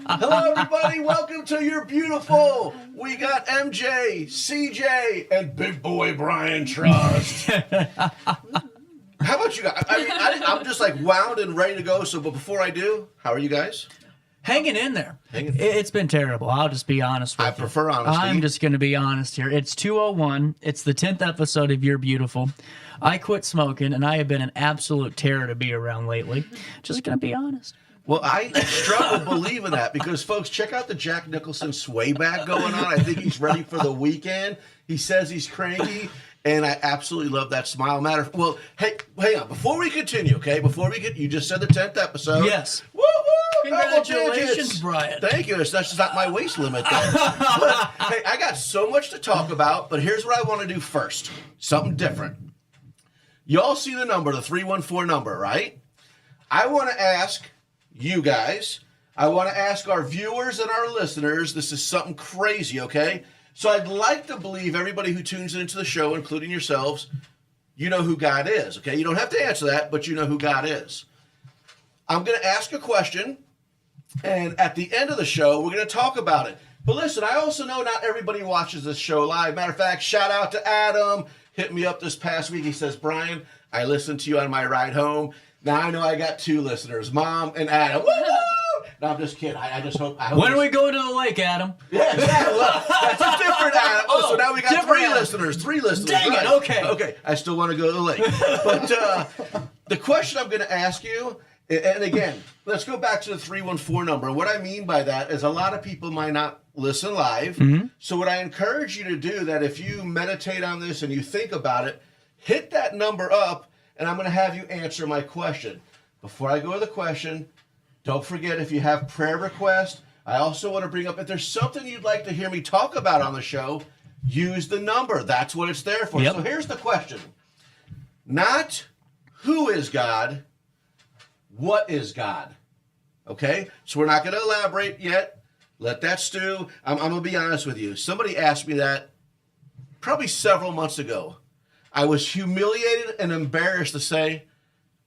Hello, everybody. Welcome to You're Beautiful. We got MJ, CJ, and big boy Brian Trust. How about you guys? I'm just like wound and ready to go. But before I do, how are you guys? Hanging in there. It's been terrible. I'll just be honest with you. I prefer honesty. I'm just going to be honest here. It's 2:01. It's the 10th episode of You're Beautiful. I quit smoking, and I have been an absolute terror to be around lately. Just going to be honest. Well, I struggle believing that because, folks, check out the Jack Nicholson sway back going on. I think he's ready for the weekend. He says he's cranky, and I absolutely love that smile. Well, hey, hang on. Before we continue, okay? You just said the 10th episode. Yes. Woo-hoo! Congratulations, Brian. Thank you. That's just not my waist limit, though. But, hey, I got so much to talk about, but here's what I want to do first. Something different. You all see the number, the 314 number, right? I want to ask you guys, I want to ask our viewers and our listeners, this is something crazy, okay? So I'd like to believe everybody who tunes into the show, including yourselves, you know who God is, okay? You don't have to answer that, but you know who God is. I'm going to ask a question, and at the end of the show, we're going to talk about it. But listen, I also know not everybody watches this show live. Matter of fact, shout out to Adam. Hit me up this past week. He says, Brian, I listened to you on my ride home. Now I know I got two listeners, Mom and Adam. Woo! No, I'm just kidding. I hope when are we going to the lake, Adam? Yeah, exactly. Well, that's a different Adam. Oh, so now we got three listeners. Dang right. it, okay. Okay, I still want to go to the lake. But the question I'm going to ask you, and again, let's go back to the 314 number. And what I mean by that is a lot of people might not listen live. Mm-hmm. So what I encourage you to do, that if you meditate on this and you think about it, hit that number up, and I'm going to have you answer my question. Before I go to the question, don't forget, if you have prayer requests, I also want to bring up, if there's something you'd like to hear me talk about on the show, use the number. That's what it's there for. Yep. So here's the question. Not who is God, what is God? Okay? So we're not going to elaborate yet. Let that stew. I'm going to be honest with you. Somebody asked me that probably several months ago. I was humiliated and embarrassed to say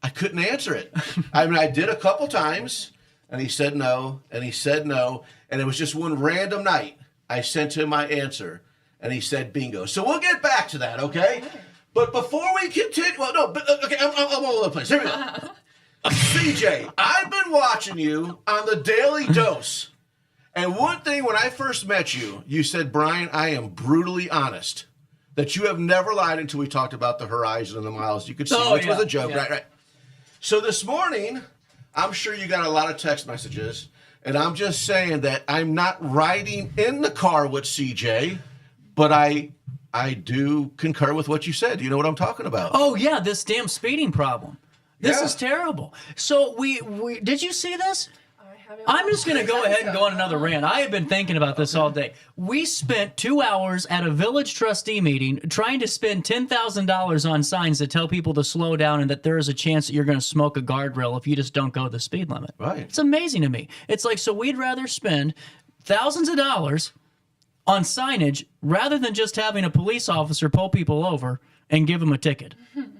I couldn't answer it. I mean, I did a couple times, and he said no, and he said no, and it was just one random night I sent him my answer, and he said bingo. So we'll get back to that, okay? But before we continue, well, no, but, okay, I'm all over the place. Here we go. CJ, I've been watching you on the Daily Dose, and one thing when I first met you, you said, Brian, I am brutally honest. That you have never lied until we talked about the horizon and the miles you could see, which was a joke, right? So this morning, I'm sure you got a lot of text messages, and I'm just saying that I'm not riding in the car with CJ, but I do concur with what you said. You know what I'm talking about? Oh, yeah, this damn speeding problem. This is terrible. So we did you see this? I'm just going to go ahead and go on another rant. I have been thinking about this all day. We spent 2 hours at a village trustee meeting trying to spend $10,000 on signs that tell people to slow down and that there is a chance that you're going to smoke a guardrail if you just don't go the speed limit. Right. It's amazing to me. It's like, so we'd rather spend thousands of dollars on signage rather than just having a police officer pull people over and give them a ticket.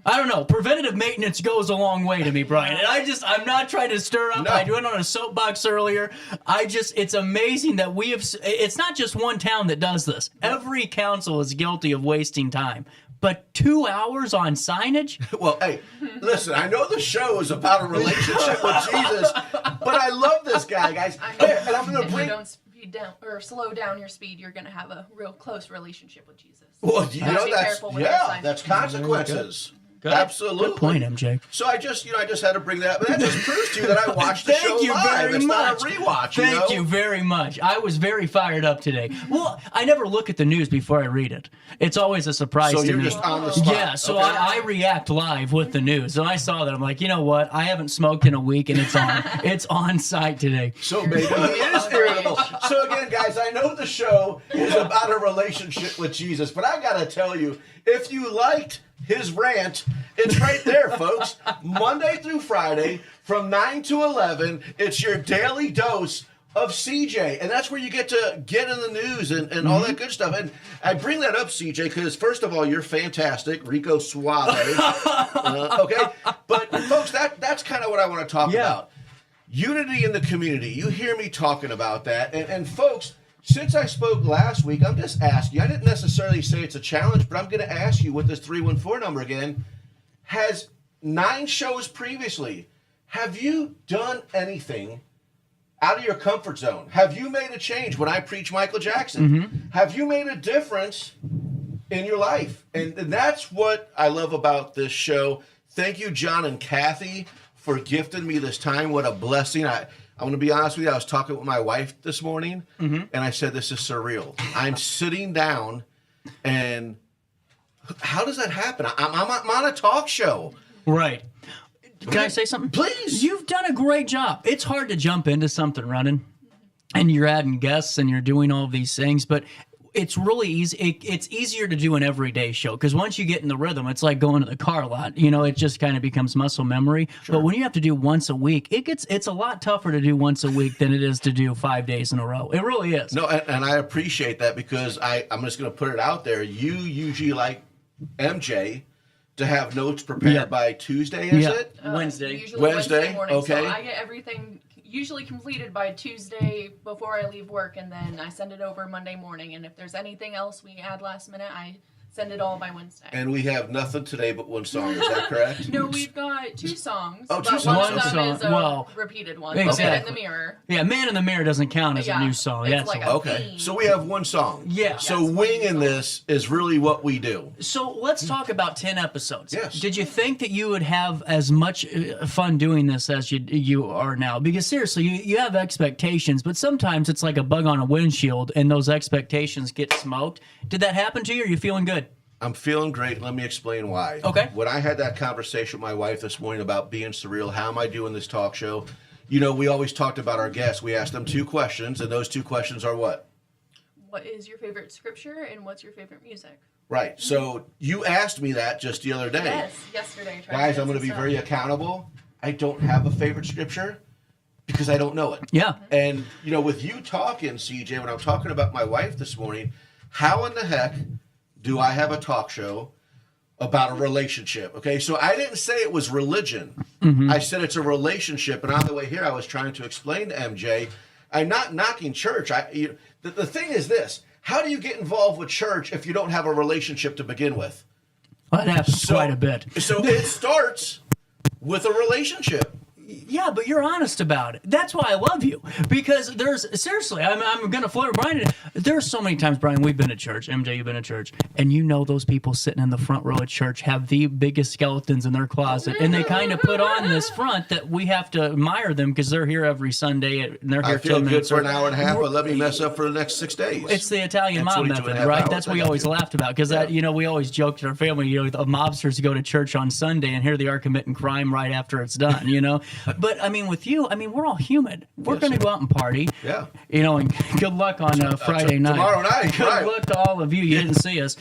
I don't know. Preventative maintenance goes a long way to me, Brian. And I'm not trying to stir up. No. I went on a soapbox earlier. It's amazing that it's not just one town that does this. Every council is guilty of wasting time. But 2 hours on signage? Well, hey, listen, I know the show is about a relationship with Jesus, but I love this guy, guys. And I'm going to bring... Don't speed down or slow down your speed, you're going to have a real close relationship with Jesus. Well, you know, that's consequences. Good. Absolutely. Good point, MJ. So I just had to bring that up. But that just proves to you that I watched the show live. It's not a rewatch. Thank you very much. I was very fired up today. Well, I never look at the news before I read it. It's always a surprise to me. So you're just on the spot. Yeah, so okay. I react live with the news. And I saw that. I'm like, you know what? I haven't smoked in a week, and it's on. It's on site today. So maybe he is irritable. So again, guys, I know the show is about a relationship with Jesus, but I got to tell you, if you liked his rant, it's right there, folks. Monday through Friday from 9 to 11, it's your daily dose of CJ. And that's where you get to get in the news and all that good stuff. And I bring that up, CJ, because first of all, you're fantastic. Rico Suave. Okay? But folks, that's kind of what I want to talk about. unity in the community. You hear me talking about that. And folks, since I spoke last week, I'm just asking you. I didn't necessarily say it's a challenge, but I'm going to ask you with this 314 number again. Has 9 shows previously, have you done anything out of your comfort zone? Have you made a change when I preach Michael Jackson? Have you made a difference in your life? And that's what I love about this show. Thank you, John and Kathy, for gifting me this time. What a blessing. I'm going to be honest with you. I was talking with my wife this morning, and I said, this is surreal. I'm sitting down, and how does that happen? I'm on a talk show. Right. Can I say something? Please. You've done a great job. It's hard to jump into something running, and you're adding guests, and you're doing all of these things, but it's really easy. It's easier to do an everyday show because once you get in the rhythm, it's like going to the car lot. You know, it just kind of becomes muscle memory. Sure. But when you have to do once a week, it's a lot tougher to do once a week than it is to do 5 days in a row. It really is. No, and I appreciate that because I'm just going to put it out there. You usually like MJ to have notes prepared by Tuesday, is it? Wednesday. Usually Wednesday morning. Okay. So I get everything usually completed by Tuesday before I leave work, and then I send it over Monday morning. And if there's anything else we add last minute, I send it all by Wednesday. And we have nothing today but one song. Is that correct? No, we've got 2 songs. Oh, 2 but songs. One of them is a Well, repeated one. exactly. Man in the Mirror. Yeah, Man in the Mirror doesn't count as a new song. It's That's like all. a Okay. theme. So we have one song. Yeah. So Yes, one winging song. this is really what we do. So let's talk about 10 episodes. Yes. Did you think that you would have as much fun doing this as you are now? Because seriously, you have expectations, but sometimes it's like a bug on a windshield and those expectations get smoked. Did that happen to you? Or are you feeling good? I'm feeling great. Let me explain why. Okay. When I had that conversation with my wife this morning about being surreal, how am I doing this talk show? You know, we always talked about our guests. We asked them 2 questions, and those 2 questions are what? What is your favorite scripture and what's your favorite music? Right. So you asked me that just the other day. Yes, yesterday. Guys, I'm going to be very accountable. I don't have a favorite scripture because I don't know it. Yeah. And, you know, with you talking, CJ, when I'm talking about my wife this morning, how in the heck do I have a talk show about a relationship? Okay, so I didn't say it was religion. I said it's a relationship. And on the way here, I was trying to explain to MJ, I'm not knocking church. The thing is this. How do you get involved with church if you don't have a relationship to begin with? Well, that happens quite a bit. So it starts with a relationship. Yeah, but you're honest about it. That's why I love you. Because seriously, I'm going to flirt with Brian. There's so many times, Brian, we've been to church. MJ, you've been to church. And you know those people sitting in the front row at church have the biggest skeletons in their closet. And they kind of put on this front that we have to admire them because they're here every Sunday. And they're here I feel 10 good minutes for an hour and a half, but let me mess up for the next 6 days. It's the Italian That's mob 22 and a method, half right? hours. That's what I we got always you. laughed about because we always joked in our family, mobsters go to church on Sunday and here they are committing crime right after it's done, But I mean, with you, we're all human. We're going to go out and party. Yeah. And good luck on Friday night. Tomorrow night, Good right. luck to all of you. You didn't see us.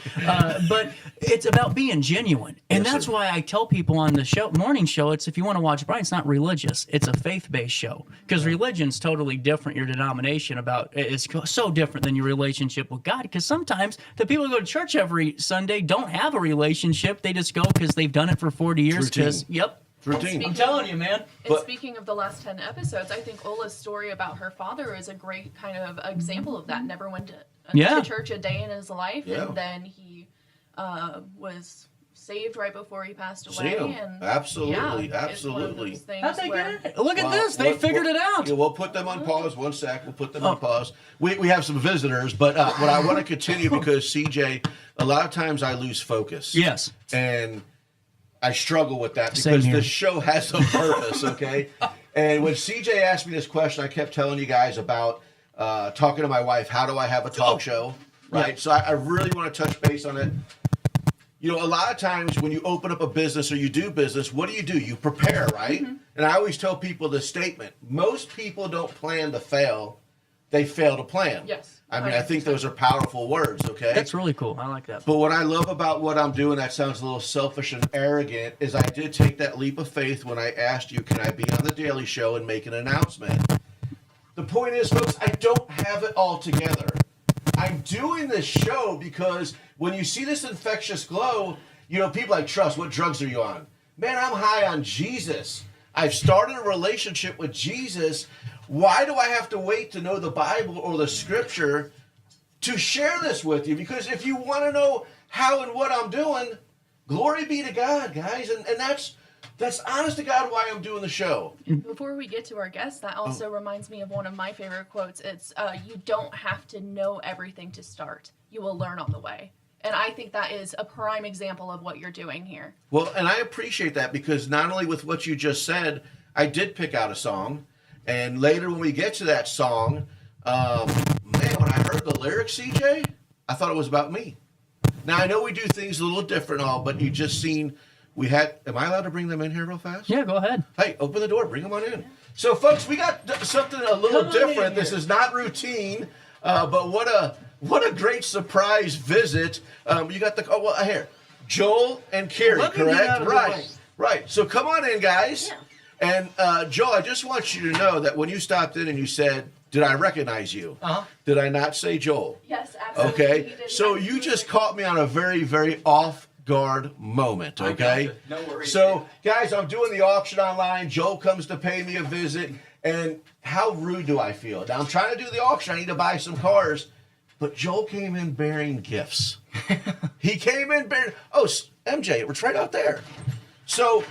But it's about being genuine. And Yes, that's sir. why I tell people on the morning show, it's if you want to watch Brian, it's not religious. It's a faith-based show. Because religion's totally different. Your denomination it's so different than your relationship with God. Because sometimes the people who go to church every Sunday don't have a relationship. They just go because they've done it for 40 years. Routine. Yep. Routine. I'm telling you, man. And speaking of the last 10 episodes, I think Ola's story about her father is a great kind of example of that. Never went to church a day in his life, and then he was saved right before he passed away. See 'em. And Absolutely, yeah, it's one of absolutely. those things How'd they where- get it? Look at this. They figured it out. Yeah, we'll put them on pause. 1 sec. We'll put them on pause. We have some visitors, but what I want to continue because CJ, a lot of times I lose focus. Yes. And I struggle with that Same because here. the show has a purpose, okay? And when CJ asked me this question, I kept telling you guys about talking to my wife, how do I have a talk show, right? Yeah. So I really want to touch base on it. A lot of times when you open up a business or you do business, what do? You prepare, right? Mm-hmm. And I always tell people this statement. Most people don't plan to fail. They fail to plan. Yes. I think those are powerful words, okay? That's really cool. I like that. But what I love about what I'm doing, that sounds a little selfish and arrogant, is I did take that leap of faith when I asked you, can I be on the Daily Show and make an announcement? The point is, folks, I don't have it all together. I'm doing this show because when you see this infectious glow, people like, Trust, what drugs are you on? Man, I'm high on Jesus. I've started a relationship with Jesus. Why do I have to wait to know the Bible or the Scripture to share this with you? Because if you want to know how and what I'm doing, glory be to God, guys. And that's honest to God why I'm doing the show. Before we get to our guests, that also reminds me of one of my favorite quotes. It's, you don't have to know everything to start. You will learn on the way. And I think that is a prime example of what you're doing here. Well, and I appreciate that because not only with what you just said, I did pick out a song. And later when we get to that song, man, when I heard the lyrics, CJ, I thought it was about me. Now, I know we do things a little different all, but you just seen, am I allowed to bring them in here real fast? Yeah, go ahead. Hey, open the door, bring them on in. So, folks, we got something a little different. This is not routine, but what a great surprise visit. You got here, Joel and Carrie, correct? Right. So come on in, guys. Yeah. And Joel, I just want you to know that when you stopped in and you said, did I recognize you? Did I not say Joel? Yes, absolutely. Okay. So you just caught me on a very, very off guard moment, okay? No worries. So, guys, I'm doing the auction online. Joel comes to pay me a visit, and how rude do I feel? Now, I'm trying to do the auction. I need to buy some cars, but Joel came in bearing gifts. He came in bearing... Oh, MJ, it was right out there. So,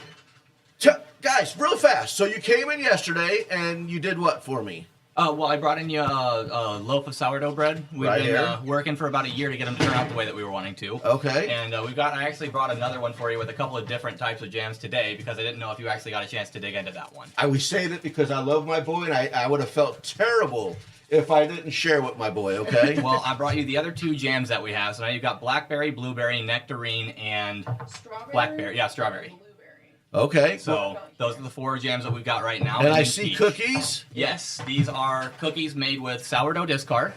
guys, real fast. So you came in yesterday, and you did what for me? Well, I brought in you a loaf of sourdough bread. We've been working for about a year to get them to turn out the way that we were wanting to. Okay. And I actually brought another one for you with a couple of different types of jams today because I didn't know if you actually got a chance to dig into that one. I was saying it because I love my boy, and I would have felt terrible if I didn't share with my boy, okay? Well, I brought you the other two jams that we have. So now you've got blackberry, blueberry, nectarine, and blackberry. Yeah, strawberry. Okay. So those are the 4 jams that we've got right now. And I see cookies. Yes, these are cookies made with sourdough discard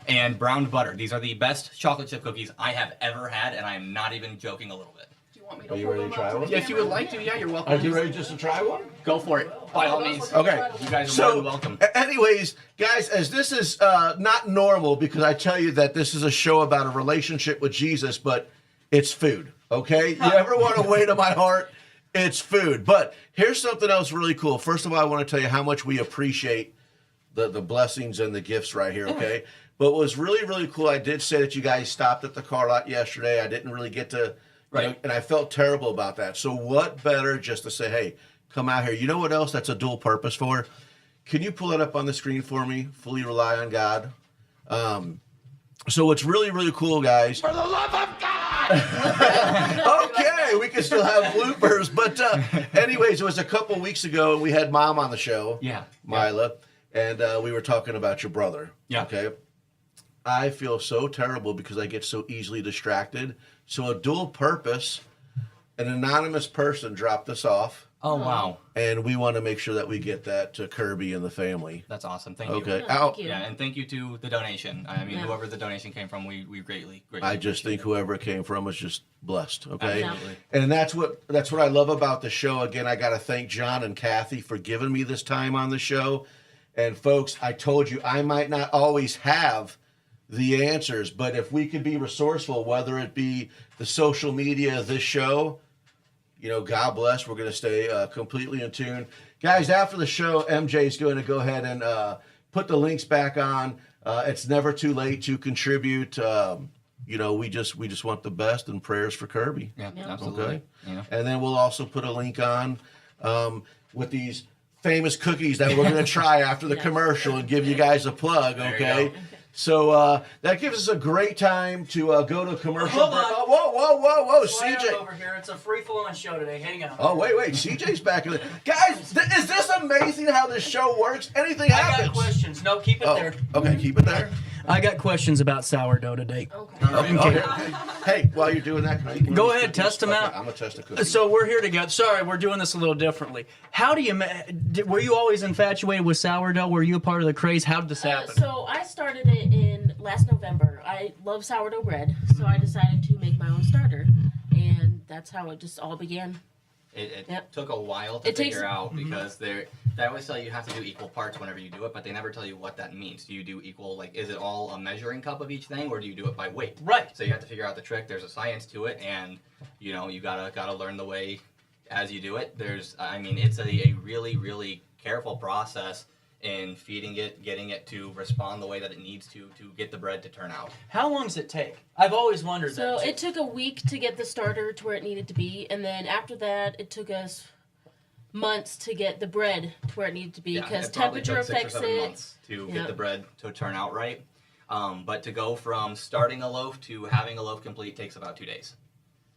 and browned butter. These are the best chocolate chip cookies I have ever had, and I am not even joking a little bit. Do you want me to Are you ready to try one? Yeah, if you would like to, yeah, you're welcome. Are you ready just to try one? Go for it, by all means. Okay. You guys are more than welcome. Anyways, guys, as this is not normal because I tell you that this is a show about a relationship with Jesus, but it's food, okay? You ever want to weigh to my heart? It's food. But here's something else really cool. First of all, I want to tell you how much we appreciate the blessings and the gifts right here, okay? But what was really, really cool, I did say that you guys stopped at the car lot yesterday. I didn't really get to, and I felt terrible about that. So what better just to say, hey, come out here. You know what else that's a dual purpose for? Can you pull it up on the screen for me? Fully rely on God. So what's really, really cool, guys. For the love of God! Okay, we can still have bloopers. But anyways, it was a couple weeks ago, and we had Mom on the show. Yeah. Mila. And we were talking about your brother. Yeah. Okay. I feel so terrible because I get so easily distracted. So a dual purpose, an anonymous person dropped this off. Oh, wow. And we want to make sure that we get that to Kirby and the family. That's awesome. Thank you. Okay. Thank you. Yeah, and thank you to the donation. I mean, whoever the donation came from, we greatly I just think whoever it came from was just blessed. Okay. Absolutely. And that's what I love about the show. Again, I got to thank John and Kathy for giving me this time on the show. And folks, I told you I might not always have the answers, but if we could be resourceful, whether it be the social media, this show, you know, God bless. We're going to stay completely in tune. Guys, after the show, MJ is going to go ahead and put the links back on. It's never too late to contribute. You know, we just want the best and prayers for Kirby. Yeah, absolutely. Okay. Yeah. And then we'll also put a link on with these famous cookies that we're going to try after the commercial and give you guys a plug, okay? So that gives us a great time to go to a commercial. Hold on. Oh, whoa, Quiet CJ. over here. It's a free-flowing show today. Hang on. Oh, wait, CJ's back. Guys, is this amazing how this show works? Anything I happens. got questions. No, keep it there. Okay, keep it there. I got questions about sourdough today. Okay. Hey, while you're doing that, can I eat one Go of these ahead, cookies? test 'em Okay, out. I'm going to test a cookie. So we're here together. Sorry, we're doing this a little differently. How do you? Were you always infatuated with sourdough? Were you a part of the craze? How did this happen? So I started it in last November. I love sourdough bread, so I decided to make my own starter, and that's how it just all began. It Yep. took a while to figure out because they always tell you have to do equal parts whenever you do it, but they never tell you what that means. Do you do equal, like, is it all a measuring cup of each thing, or do you do it by weight? Right. So you have to figure out the trick. There's a science to it, and you know you gotta learn the way as you do it. It's a really, really careful process in feeding it, getting it to respond the way that it needs to get the bread to turn out. How long does it take? I've always wondered that. So it took a week to get the starter to where it needed to be, and then after that, it took us months to get the bread to where it needed to be, because temperature affects 6 or 7 it. months to get the bread to turn out right. But to go from starting a loaf to having a loaf complete takes about 2 days.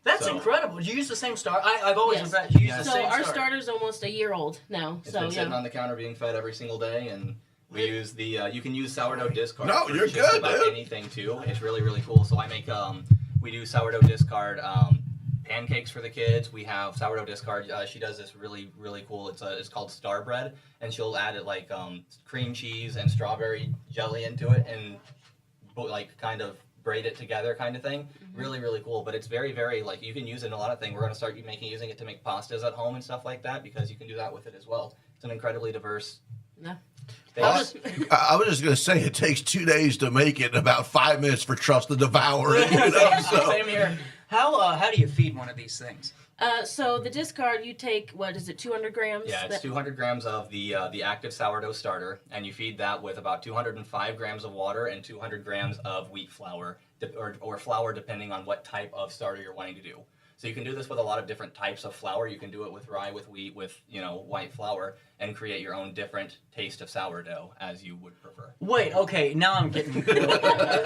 That's So- incredible. You use the same starter? I've always Yes. regret you use the So same our starter. starter's almost a year old now. It's So been sitting yeah. on the counter being fed every single day, and we use the you can use sourdough discard. No, for you're just good, about dude. anything too. It's really, really cool. So I make we do sourdough discard pancakes for the kids. We have sourdough discard. She does this really, really cool. It's called Star Bread, and she'll add it like cream cheese and strawberry jelly into it, and like kind of braid it together kind of thing. Really, really cool. But it's very, very, like, you can use it in a lot of things. We're going to start using it to make pastas at home and stuff like that, because you can do that with it as well. It's an incredibly diverse Yeah. base. I was just going to say, it takes 2 days to make it and about 5 minutes for Trust to devour it. You know? So, Same here. How do you feed one of these things? So the discard, you take, what is it, 200 grams? Yeah, it's 200 grams of the active sourdough starter, and you feed that with about 205 grams of water and 200 grams of wheat flour, or flour, depending on what type of starter you're wanting to do. So you can do this with a lot of different types of flour. You can do it with rye, with wheat, with white flour, and create your own different taste of sourdough as you would prefer. Wait, okay, now I'm getting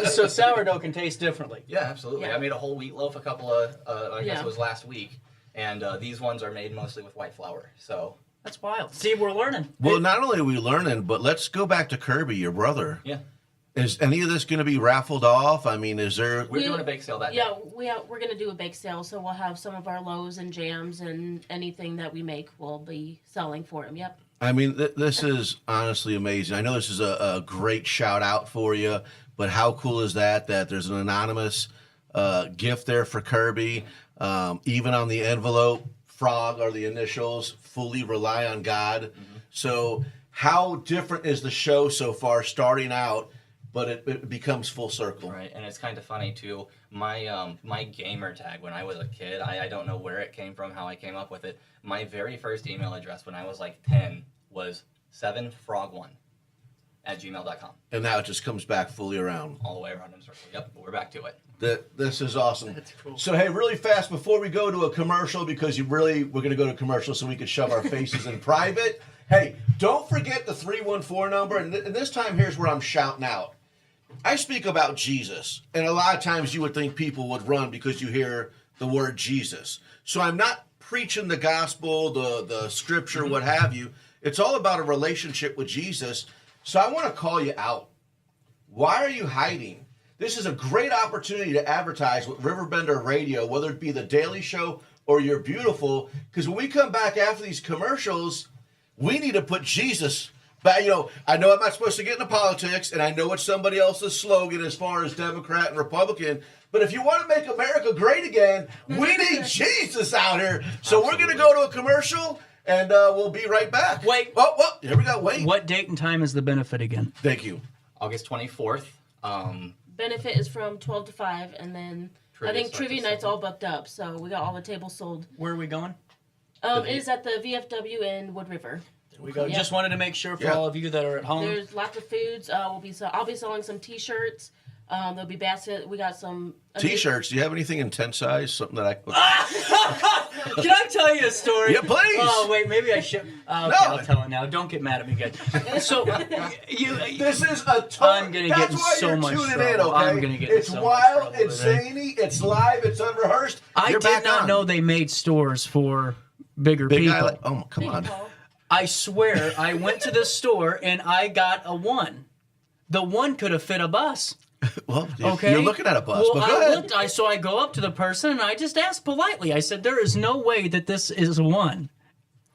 so sourdough can taste differently. Yeah, absolutely. Yeah. I made a whole wheat loaf a couple of, I guess Yeah. it was last week, and these ones are made mostly with white flour. So That's wild. See, we're learning. well, not only are we learning, but let's go back to Kirby, your brother. yeah, Is any of this going to be raffled off? I mean, is there... we're doing a bake sale that day. Yeah, we're going to do a bake sale, so we'll have some of our loaves and jams and anything that we make will be selling for him. Yep. I mean, this is honestly amazing. I know this is a great shout out for you, but how cool is that there's an anonymous gift there for Kirby? Even on the envelope, frog are the initials, fully rely on God. Mm-hmm. So how different is the show so far starting out, but it becomes full circle? Right, and it's kind of funny too. My gamer tag when I was a kid, I don't know where it came from, how I came up with it. My very first email address when I was like 10 was 7frog1@gmail.com. And now it just comes back fully around. All the way around in a circle. Yep, we're back to it. This is awesome. That's cool. So, hey, really fast before we go to a commercial, because we're going to go to commercial so we can shove our faces in private. Hey, don't forget the 314 number. And this time, here's where I'm shouting out. I speak about Jesus, and a lot of times you would think people would run because you hear the word Jesus. So I'm not preaching the gospel, the scripture, what have you. It's all about a relationship with Jesus. So I want to call you out. Why are you hiding? This is a great opportunity to advertise with RiverBender Radio, whether it be the Daily Show or You're Beautiful, because when we come back after these commercials, we need to put Jesus back. I know I'm not supposed to get into politics, and I know it's somebody else's slogan as far as Democrat and Republican, but if you want to make America great again, we need Jesus out here. So We're going to go to a commercial, and we'll be right back. Wait. Oh, here we go. Wait. What date and time is the benefit again? Thank you. August 24th. Benefit is from 12 to 5, and then I think starts trivia at night's 7. all booked up, so we got all the tables sold. Where are we going? It is at the VFW in Wood River. We go. Yeah. Just wanted to make sure for Yeah. all of you that are at home. There's lots of foods. I'll be selling some T-shirts. There'll be basket. We got some T-shirts. Do you have anything in 10 size? Something that I could... Can I tell you a story? Yeah, please. Oh, wait, maybe I should. Okay, No. I'll tell it now. Don't get mad at me, guys. So, This is a I'm gonna get That's in why so you're much tuning in, trouble. okay? I'm gonna get in It's so much wild, trouble it's today. zany, it's live, it's unrehearsed. I You're did back not on. know they made stores for bigger Big people. Island. Oh, come Big on. Paul. I swear, I went to the store and I got a 1. The 1 could have fit a bus. Well, Okay. you're looking at a bus, Well, but go ahead. so I go up to the person and I just asked politely. I said, "There is no way that this is a 1."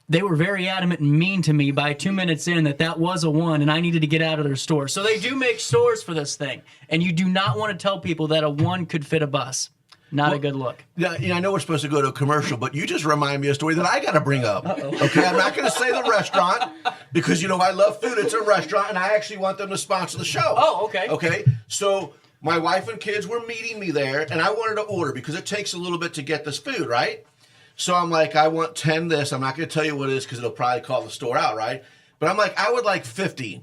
They were very adamant and mean to me by 2 minutes in that was a 1 and I needed to get out of their store. So they do make stores for this thing. And you do not want to tell people that a 1 could fit a bus. Not a good look. Yeah, I know we're supposed to go to a commercial, but you just remind me of a story that I got to bring up. Okay, I'm not going to say the restaurant because, I love food. It's a restaurant, and I actually want them to sponsor the show. Oh, okay. Okay, so my wife and kids were meeting me there, and I wanted to order because it takes a little bit to get this food, right? So I'm like, I want 10 this. I'm not going to tell you what it is because it'll probably call the store out, right? But I'm like, I would like 50.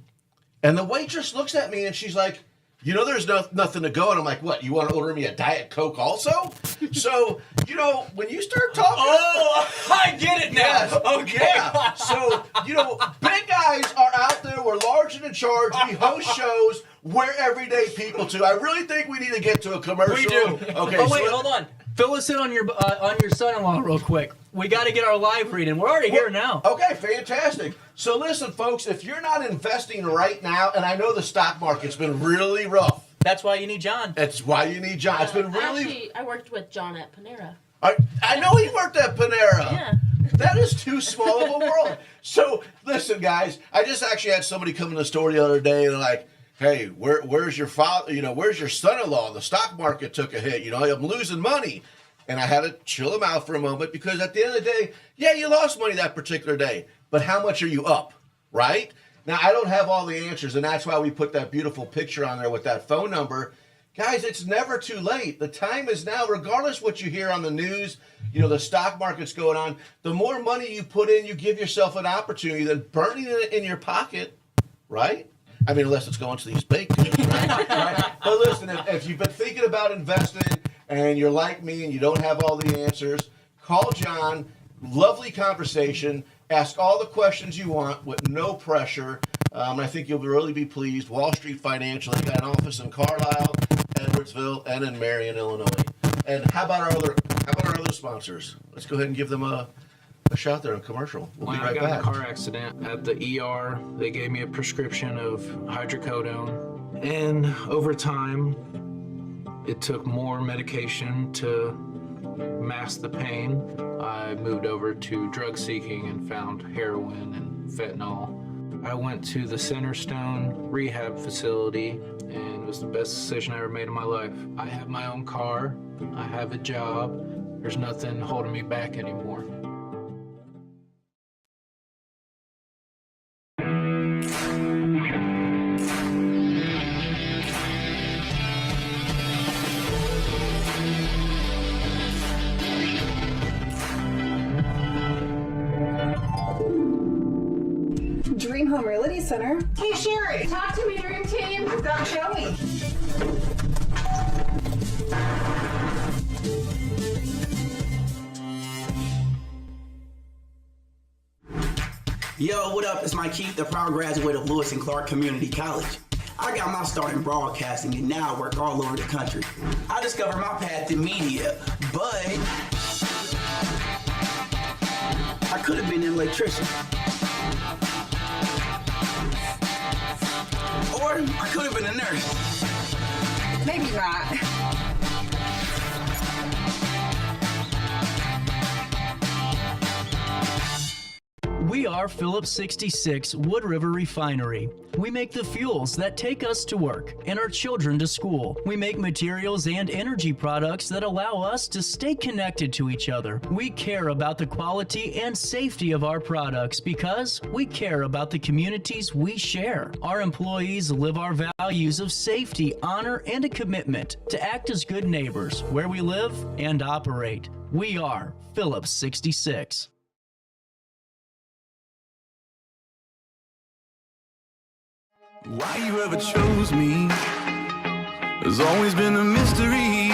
And the waitress looks at me and she's like, you know, there's nothing to go. And I'm like, what? You want to order me a Diet Coke also? So, you know, when you start talking. Oh, I get it now. Yes, Okay. Yeah. So, you know, big guys are out there. We're large and in charge. We host shows. We're everyday people, too. I really think we need to get to a commercial. We do. Okay. Oh, wait, hold on. Fill us in on your son-in-law real quick. We got to get our live reading. We're already here now. Okay, fantastic. So listen, folks, if you're not investing right now, and I know the stock market's been really rough. That's why you need John. That's why you need John. It's been really... Actually, I worked with John at Panera. I know he worked at Panera. Yeah. That is too small of a world. So listen, guys, I just actually had somebody come in the store the other day and they're like, hey, where's your father? You know, where's your son-in-law? The stock market took a hit. You know, I'm losing money. And I had to chill him out for a moment because at the end of the day, yeah, you lost money that particular day. But how much are you up, right? Now, I don't have all the answers, and that's why we put that beautiful picture on there with that phone number. Guys, it's never too late. The time is now, regardless what you hear on the news, you know, the stock market's going on. The more money you put in, you give yourself an opportunity than burning it in your pocket, right? I mean, unless it's going to these baked goods, right? Right? But listen, if you've been thinking about investing and you're like me and you don't have all the answers, call John. Lovely conversation. Ask all the questions you want with no pressure. I think you'll really be pleased. Wall Street Financial, they got an office in Carlisle, Edwardsville, and in Marion, Illinois. And how about our other sponsors? Let's go ahead and give them a shot there on commercial. We'll be right back. I got in a car accident at the ER. They gave me a prescription of hydrocodone. And over time, it took more medication to mask the pain. I moved over to drug seeking and found heroin and fentanyl. I went to the Centerstone rehab facility and it was the best decision I ever made in my life. I have my own car. I have a job. There's nothing holding me back anymore. Dream Home Realty Center. Hey, Sherry. Talk to me, Dream Team. We've got Joey. Yo, what up? It's Mike Keith, the proud graduate of Lewis and Clark Community College. I got my start in broadcasting and now I work all over the country. I discovered my path in media, but I could have been an electrician. Or I could have been a nurse. Maybe not. We are Phillips 66 Wood River Refinery. We make the fuels that take us to work and our children to school. We make materials and energy products that allow us to stay connected to each other. We care about the quality and safety of our products because we care about the communities we share. Our employees live our values of safety, honor, and a commitment to act as good neighbors where we live and operate. We are Phillips 66. Why you ever chose me has always been a mystery.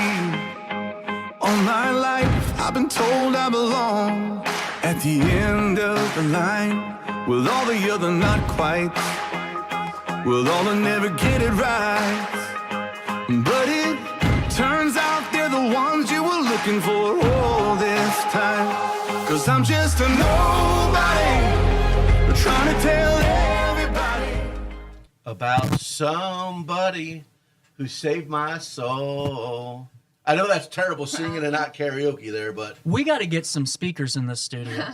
All my life I've been told I belong at the end of the line with all the other not quite, with all the never get it right. But it turns out they're the ones you were looking for all this time. 'Cause I'm just a nobody trying to tell everybody about somebody who saved my soul. I know that's terrible singing and not karaoke there, but we got to get some speakers in this studio.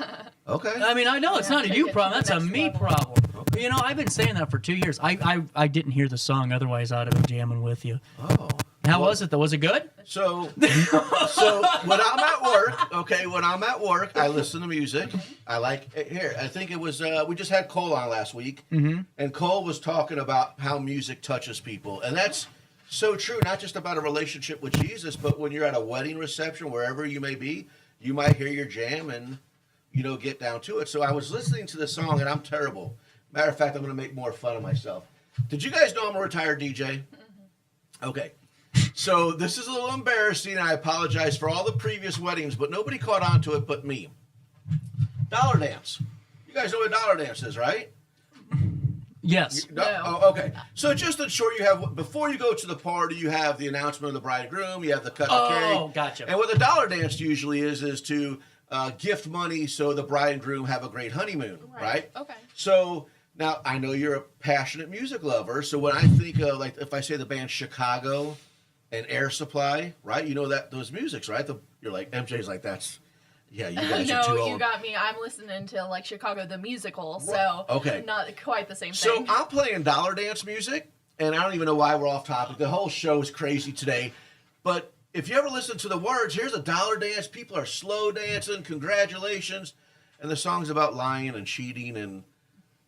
Okay. I mean, I know it's not a you problem. That's a me problem. Okay. You know, I've been saying that for 2 years. I didn't hear the song. Otherwise, I'd have been jamming with you. Oh. How was it, though? Was it good? So when I'm at work, I listen to music. I like, here, I think it was, we just had Cole on last week, and Cole was talking about how music touches people. And that's so true, not just about a relationship with Jesus, but when you're at a wedding reception, wherever you may be, you might hear your jam and, get down to it. So I was listening to the song, and I'm terrible. Matter of fact, I'm going to make more fun of myself. Did you guys know I'm a retired DJ? Okay. So this is a little embarrassing, and I apologize for all the previous weddings, but nobody caught on to it but me. Dollar dance. You guys know what dollar dance is, right? Yes. No. Oh, okay. So just in short, you have, before you go to the party, you have the announcement of the bride and groom, you have the cut and carry. Oh, gotcha. And what the dollar dance usually is to gift money so the bride and groom have a great honeymoon, right? Okay. So now I know you're a passionate music lover, so when I think of, like, if I say the band Chicago and Air Supply, right? You know that those musics, right? You're like, MJ's like, that's... Yeah, you guys are too No, old. you got me. I'm listening to like Chicago the musical, so not quite the same So thing. I'm playing dollar dance music, and I don't even know why we're off topic. The whole show is crazy today. But if you ever listen to the words, here's a dollar dance. People are slow dancing. Congratulations. And the song's about lying and cheating and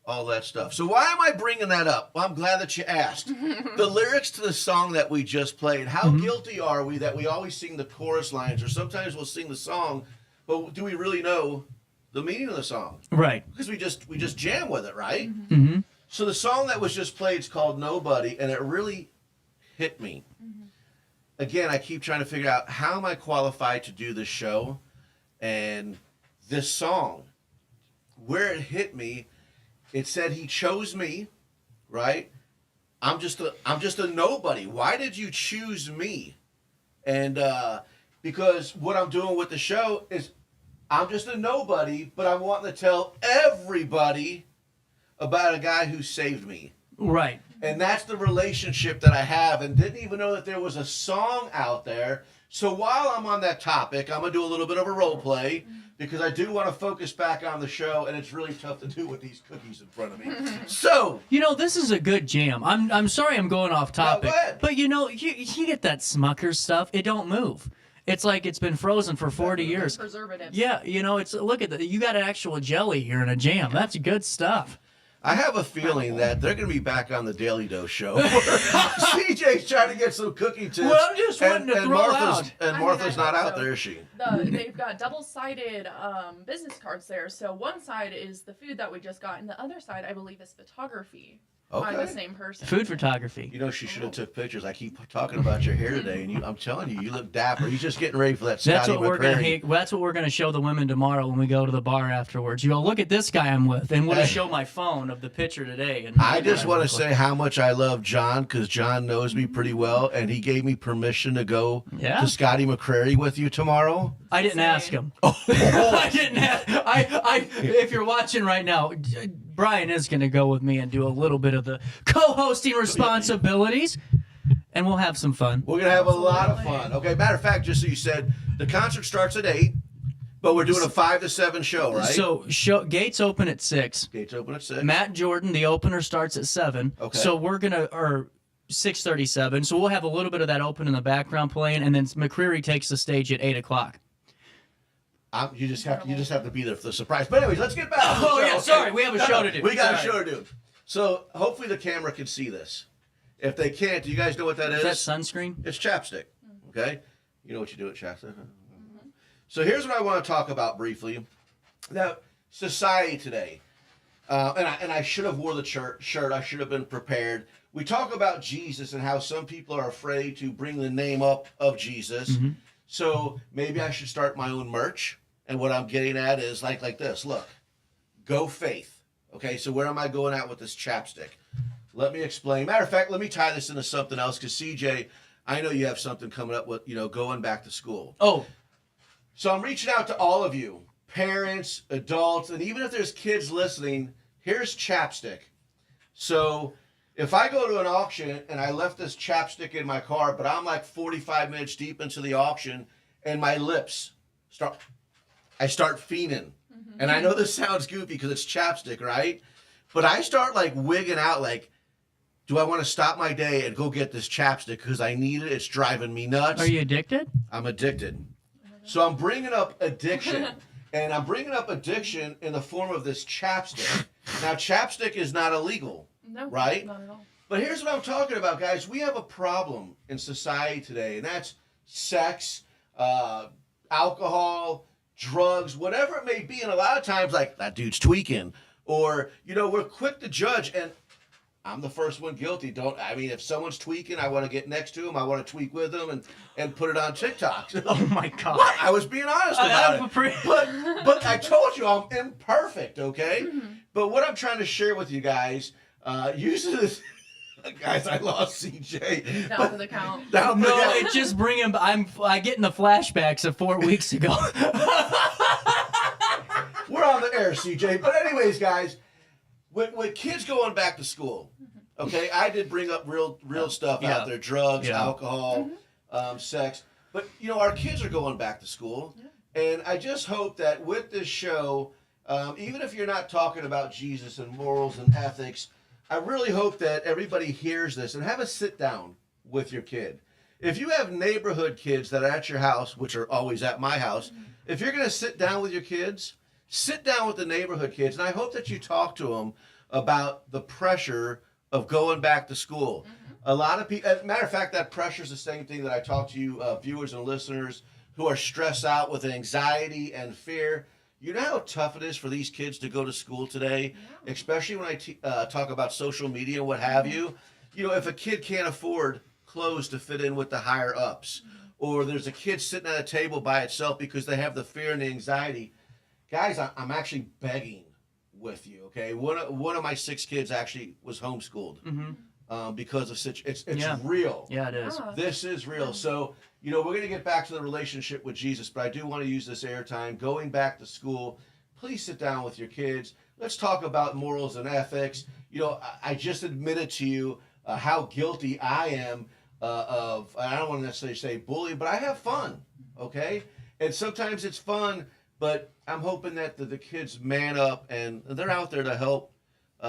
all that stuff. So why am I bringing that up? Well, I'm glad that you asked. The lyrics to the song that we just played, how guilty are we that we always sing the chorus lines, or sometimes we'll sing the song, but do we really know the meaning of the song? Right. Because we just jam with it, right? Mm-hmm. So the song that was just played is called Nobody, and it really hit me. Again, I keep trying to figure out, how am I qualified to do this show? And this song, where it hit me, it said he chose me, right? I'm just a nobody. Why did you choose me? And because what I'm doing with the show is, I'm just a nobody, but I'm wanting to tell everybody about a guy who saved me. Right. And that's the relationship that I have, and didn't even know that there was a song out there. So while I'm on that topic, I'm going to do a little bit of a role play, because I do want to focus back on the show, and it's really tough to do with these cookies in front of me. So, this is a good jam. I'm sorry I'm going off topic. go ahead. But you get that Smucker's stuff, it don't move. It's like it's been frozen for 40 years. Preservatives. Yeah, it's look at that. You got an actual jelly here in a jam. That's good stuff. I have a feeling that they're going to be back on the Daily Dose show. CJ's trying to get some cookie tips. Well, I'm just wanting to throw out. And Martha's not out there, is she? They've got double-sided business cards there. So one side is the food that we just got, and the other side, I believe, is photography by the same person. Food photography. She should have took pictures. I keep talking about your hair today, and I'm telling you, you look dapper. You're just getting ready for that Scotty McCreery. That's what we're gonna show the women tomorrow when we go to the bar afterwards. You go, look at this guy I'm with, and we'll just show my phone of the picture today. And I just want to say how much I love John, because John knows me pretty well, and he gave me permission to go to Scotty McCreery with you tomorrow. I didn't ask him. I didn't ask. If you're watching right now, Brian is going to go with me and do a little bit of the co-hosting responsibilities, and we'll have some fun. We're going to have a lot of fun. Okay, matter of fact, just so you said, the concert starts at 8, but we're doing a 5 to 7 show, right? So gates open at 6. Gates open at 6. Matt Jordan, the opener, starts at 7. Okay. So we're going to, or 6:37. So we'll have a little bit of that open in the background playing, and then McCreery takes the stage at 8 o'clock. You just have to be there for the surprise. But anyways, let's get back to the show. Yeah, sorry, we have a show to do. We got a show to do. So hopefully the camera can see this. If they can't, do you guys know what that is? Is that sunscreen? It's chapstick. Okay? You know what you do with chapstick? So here's what I want to talk about briefly. Now, society today, and I should have wore the shirt. I should have been prepared. We talk about Jesus and how some people are afraid to bring the name up of Jesus. So maybe I should start my own merch. And what I'm getting at is like this. Look, go faith. Okay, so where am I going at with this chapstick? Let me explain. Matter of fact, let me tie this into something else, because CJ, I know you have something coming up with, going back to school. Oh. So I'm reaching out to all of you, parents, adults, and even if there's kids listening, here's chapstick. So if I go to an auction and I left this chapstick in my car, but I'm like 45 minutes deep into the auction and my lips start fiending. And I know this sounds goofy because it's chapstick, right? But I start like wigging out like, do I want to stop my day and go get this chapstick because I need it? It's driving me nuts. Are you addicted? I'm addicted. So I'm bringing up addiction. And I'm bringing up addiction in the form of this chapstick. Now, chapstick is not illegal, right? Not at all. But here's what I'm talking about, guys. We have a problem in society today, and that's sex, alcohol, drugs, whatever it may be. And a lot of times, like, that dude's tweaking, or, we're quick to judge. And I'm the first one guilty. If someone's tweaking, I want to get next to him. I want to tweak with them and put it on TikTok. Oh my God. What? I was being honest about it. But I told you I'm imperfect, okay? Mm-hmm. But what I'm trying to share with you guys, using this, guys, I lost CJ. Down for the count. It just bring him. I get in the flashbacks of 4 weeks ago. We're on the air, CJ. But anyways, guys, with kids going back to school, okay, I did bring up real stuff out there: drugs, alcohol, sex. But our kids are going back to school, and I just hope that with this show, even if you're not talking about Jesus and morals and ethics, I really hope that everybody hears this and have a sit down with your kid. If you have neighborhood kids that are at your house, which are always at my house, if you're going to sit down with your kids, sit down with the neighborhood kids, and I hope that you talk to them about the pressure of going back to school. A lot of people, as a matter of fact, that pressure is the same thing that I talk to you viewers and listeners who are stressed out with anxiety and fear. You know how tough it is for these kids to go to school today, especially when I talk about social media and what have you. If a kid can't afford clothes to fit in with the higher ups, or there's a kid sitting at a table by itself because they have the fear and the anxiety, guys, I'm actually begging with you, okay? One of my 6 kids actually was homeschooled because of it's real. Yeah, it is. This is real. So, we're going to get back to the relationship with Jesus, but I do want to use this airtime. Going back to school, please sit down with your kids. Let's talk about morals and ethics. I just admitted to you how guilty I am of, I don't want to necessarily say bully, but I have fun, okay? And sometimes it's fun, but I'm hoping that the kids man up and they're out there to help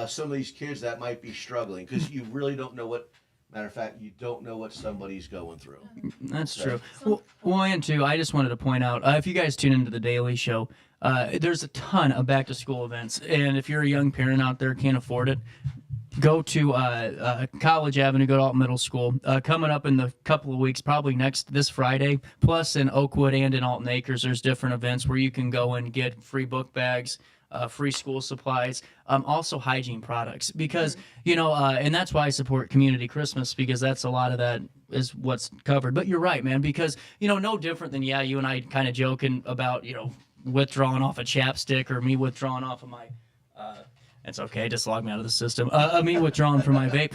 some of these kids that might be struggling, because you really don't know what, matter of fact, you don't know what somebody's going through. That's true. Well, and two, I just wanted to point out, if you guys tune into the Daily Show, there's a ton of back-to-school events, and if you're a young parent out there, can't afford it, go to College Avenue, go to Alton Middle School. Coming up in the couple of weeks, probably this Friday, plus in Oakwood and in Alton Acres, there's different events where you can go and get free book bags, free school supplies, also hygiene products. Because, and that's why I support Community Christmas, because that's a lot of that is what's covered. But you're right, man, because, no different than, you and I kind of joking about, withdrawing off a chapstick, or me withdrawing off of my... It's okay, just log me out of the system. Me withdrawing from my vape.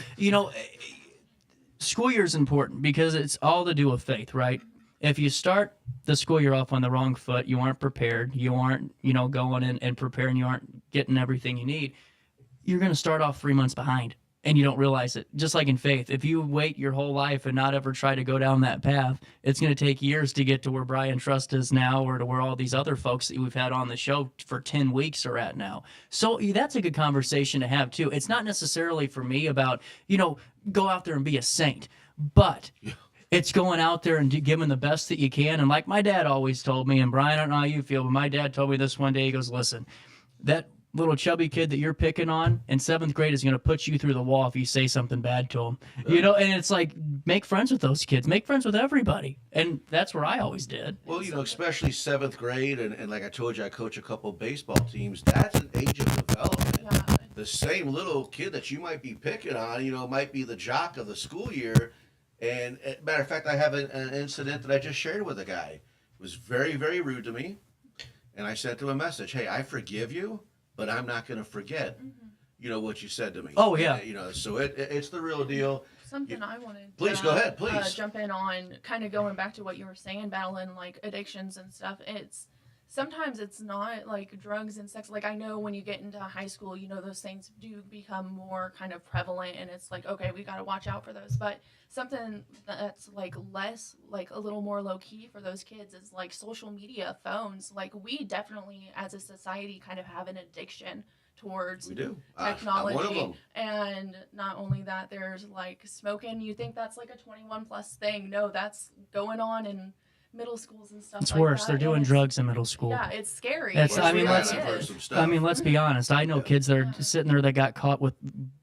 School year is important because it's all to do with faith, right? If you start the school year off on the wrong foot, you aren't prepared, you aren't, going in and preparing, you aren't getting everything you need, you're going to start off 3 months behind, and you don't realize it. Just like in faith, if you wait your whole life and not ever try to go down that path, it's going to take years to get to where Brian Trust is now, or to where all these other folks that we've had on the show for 10 weeks are at now. So that's a good conversation to have too. It's not necessarily for me about, go out there and be a saint, but it's going out there and giving the best that you can. And like my dad always told me, and Brian, I don't know how you feel, but my dad told me this one day. He goes, listen, that little chubby kid that you're picking on in 7th grade is going to put you through the wall if you say something bad to him. And it's like, make friends with those kids. Make friends with everybody. And that's where I always did. Well, especially 7th grade, and like I told you, I coach a couple baseball teams. That's an age of development. Yeah. The same little kid that you might be picking on, might be the jock of the school year. And matter of fact, I have an incident that I just shared with a guy. It was very, very rude to me. And I sent him a message. Hey, I forgive you, but I'm not going to forget, what you said to me. Oh, yeah. So it's the real deal. Something I wanted to go ahead, please. Jump in on, kind of going back to what you were saying, battling like addictions and stuff. Sometimes it's not like drugs and sex. Like, I know when you get into high school, those things do become more kind of prevalent, and it's like, okay, we got to watch out for those. But something that's like less, like a little more low key for those kids is like social media, phones. Like, we definitely as a society kind of have an addiction towards technology. One of them. And not only that, there's like smoking. You think that's like a 21 plus thing. No, that's going on in middle schools and stuff. It's worse. They're doing drugs in middle school. Yeah, it's scary. Let's be honest. I know kids that are sitting there that got caught with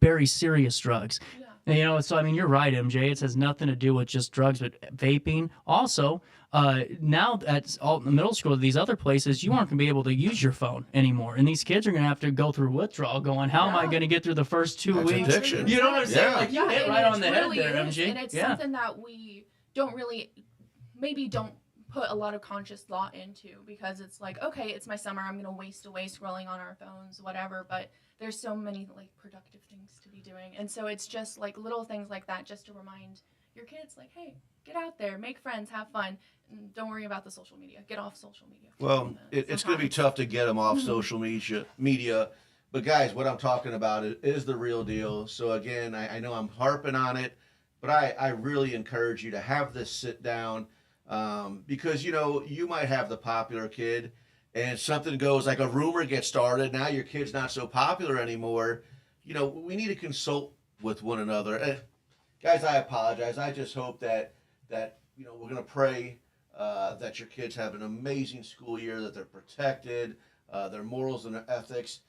very serious drugs. Yeah. And, you know, so I mean, you're right, MJ. It has nothing to do with just drugs, but vaping. Also, now at all middle school, these other places, you aren't going to be able to use your phone anymore, and these kids are going to have to go through withdrawal. Going, how am I going to get through the first 2 That's weeks? addiction. You know what I'm saying? Yeah. Like you hit and right it on the really head there, is, MJ. and it's Yeah. something that we don't really, maybe don't put a lot of conscious thought into, because it's like, okay, it's my summer, I'm gonna waste away scrolling on our phones, whatever, but there's so many like productive things to be doing, and so it's just like little things like that, just to remind your kids, like, hey, get out there, make friends, have fun, and don't worry about the social media, get off social media. Well, it's going to be tough to get them off social media. But guys, what I'm talking about is the real deal. So again, I know I'm harping on it, but I really encourage you to have this sit down, because, you know, you might have the popular kid and something goes, like a rumor gets started. Now your kid's not so popular anymore. You know, we need to consult with one another. And guys, I apologize. I just hope that you know, we're going to pray that your kids have an amazing school year, that they're protected, their morals and their ethics,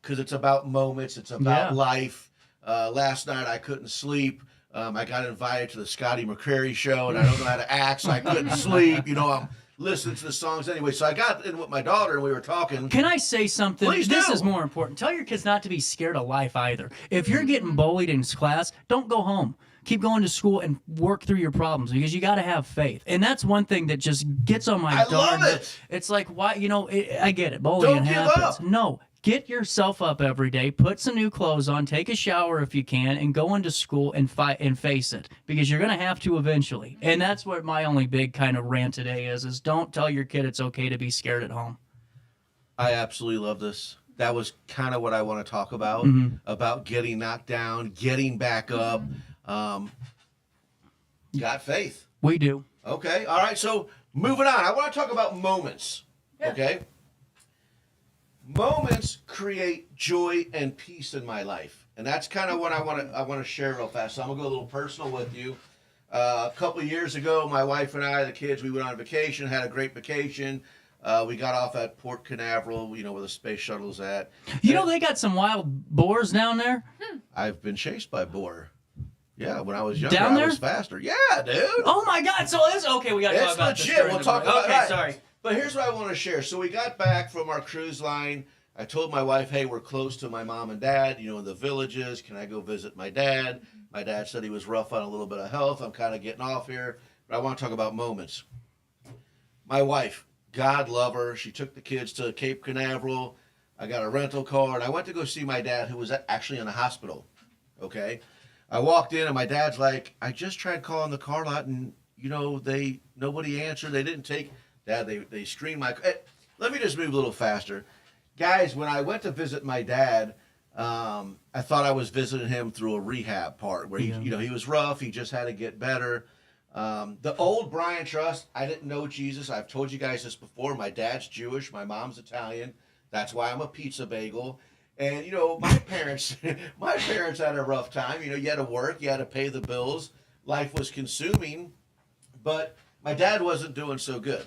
because it's about moments, it's about life. Last night I couldn't sleep. I got invited to the Scotty McCreery show, and I don't know how to act, so I couldn't sleep. You know, I'm listening to the songs anyway. So I got in with my daughter, and we were talking. Can I say something? Please This do. is more important. Tell your kids not to be scared of life either. If you're getting bullied in class, don't go home. Keep going to school and work through your problems, because you got to have faith. And that's one thing that just gets on my I darn love it. It's like, why, you know, I get it. Bullying Don't give happens. up. No. Get yourself up every day, put some new clothes on, take a shower if you can, and go into school and fight and face it, because you're going to have to eventually. And that's what my only big kind of rant today is don't tell your kid it's okay to be scared at home. I absolutely love this. That was kind of what I want to talk about, about getting knocked down, getting back up. Got faith. We do. Okay. All right. So moving on, I want to talk about moments. Okay. Moments create joy and peace in my life, and that's kind of what I want to share real fast. So I'm gonna go a little personal with you. A couple of years ago, my wife and I, the kids, we went on vacation, had a great vacation. We got off at Port Canaveral, you know, where the space shuttle's at. You know, they got some wild boars down there. I've been chased by boar. Yeah, when I was younger, Down there? I was faster. Yeah, dude. Oh my God! So it's okay. We got to talk It's about this. legit. We'll talk about Okay, that. sorry. But here's what I want to share. So we got back from our cruise line. I told my wife, hey, we're close to my mom and dad, you know, in the villages. Can I go visit my dad? My dad said he was rough on a little bit of health. I'm kind of getting off here. But I want to talk about moments. My wife, God love her. She took the kids to Cape Canaveral. I got a rental car, and I went to go see my dad, who was actually in a hospital. Okay? I walked in, and my dad's like, I just tried calling the car lot, and, you know, nobody answered. They didn't take... Dad, they screened my... Let me just move a little faster. Guys, when I went to visit my dad, I thought I was visiting him through a rehab part where he was rough. He just had to get better. The old Brian Trust, I didn't know Jesus. I've told you guys this before. My dad's Jewish. My mom's Italian. That's why I'm a pizza bagel. And, you know, my parents had a rough time. You know, you had to work. You had to pay the bills. Life was consuming. But my dad wasn't doing so good.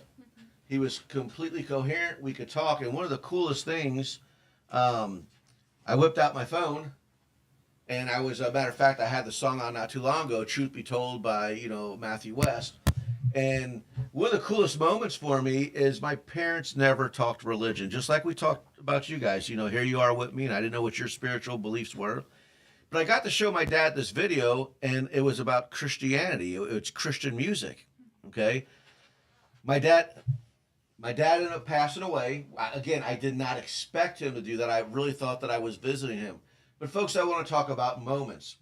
He was completely coherent. We could talk. And one of the coolest things, I whipped out my phone, and I was, a matter of fact, I had the song on not too long ago, Truth Be Told by, you know, Matthew West. And one of the coolest moments for me is my parents never talked religion, just like we talked about you guys. You know, here you are with me, and I didn't know what your spiritual beliefs were. But I got to show my dad this video, and it was about Christianity. It's Christian music, okay? My dad ended up passing away. Again, I did not expect him to do that. I really thought that I was visiting him. But folks, I want to talk about moments.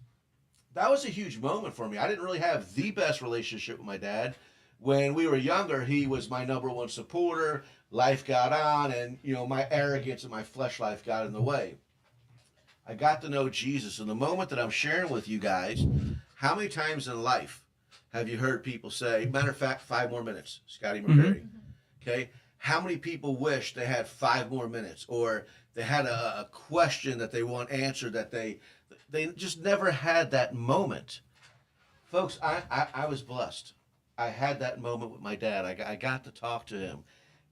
That was a huge moment for me. I didn't really have the best relationship with my dad. When we were younger, he was my number one supporter. Life got on, and, you know, my arrogance and my flesh life got in the way. I got to know Jesus. And the moment that I'm sharing with you guys, how many times in life have you heard people say, matter of fact, 5 more minutes, Scotty McCreery. Okay, how many people wish they had 5 more minutes, or they had a question that they want answered that they just never had that moment? Folks, I was blessed. I had that moment with my dad. I got to talk to him.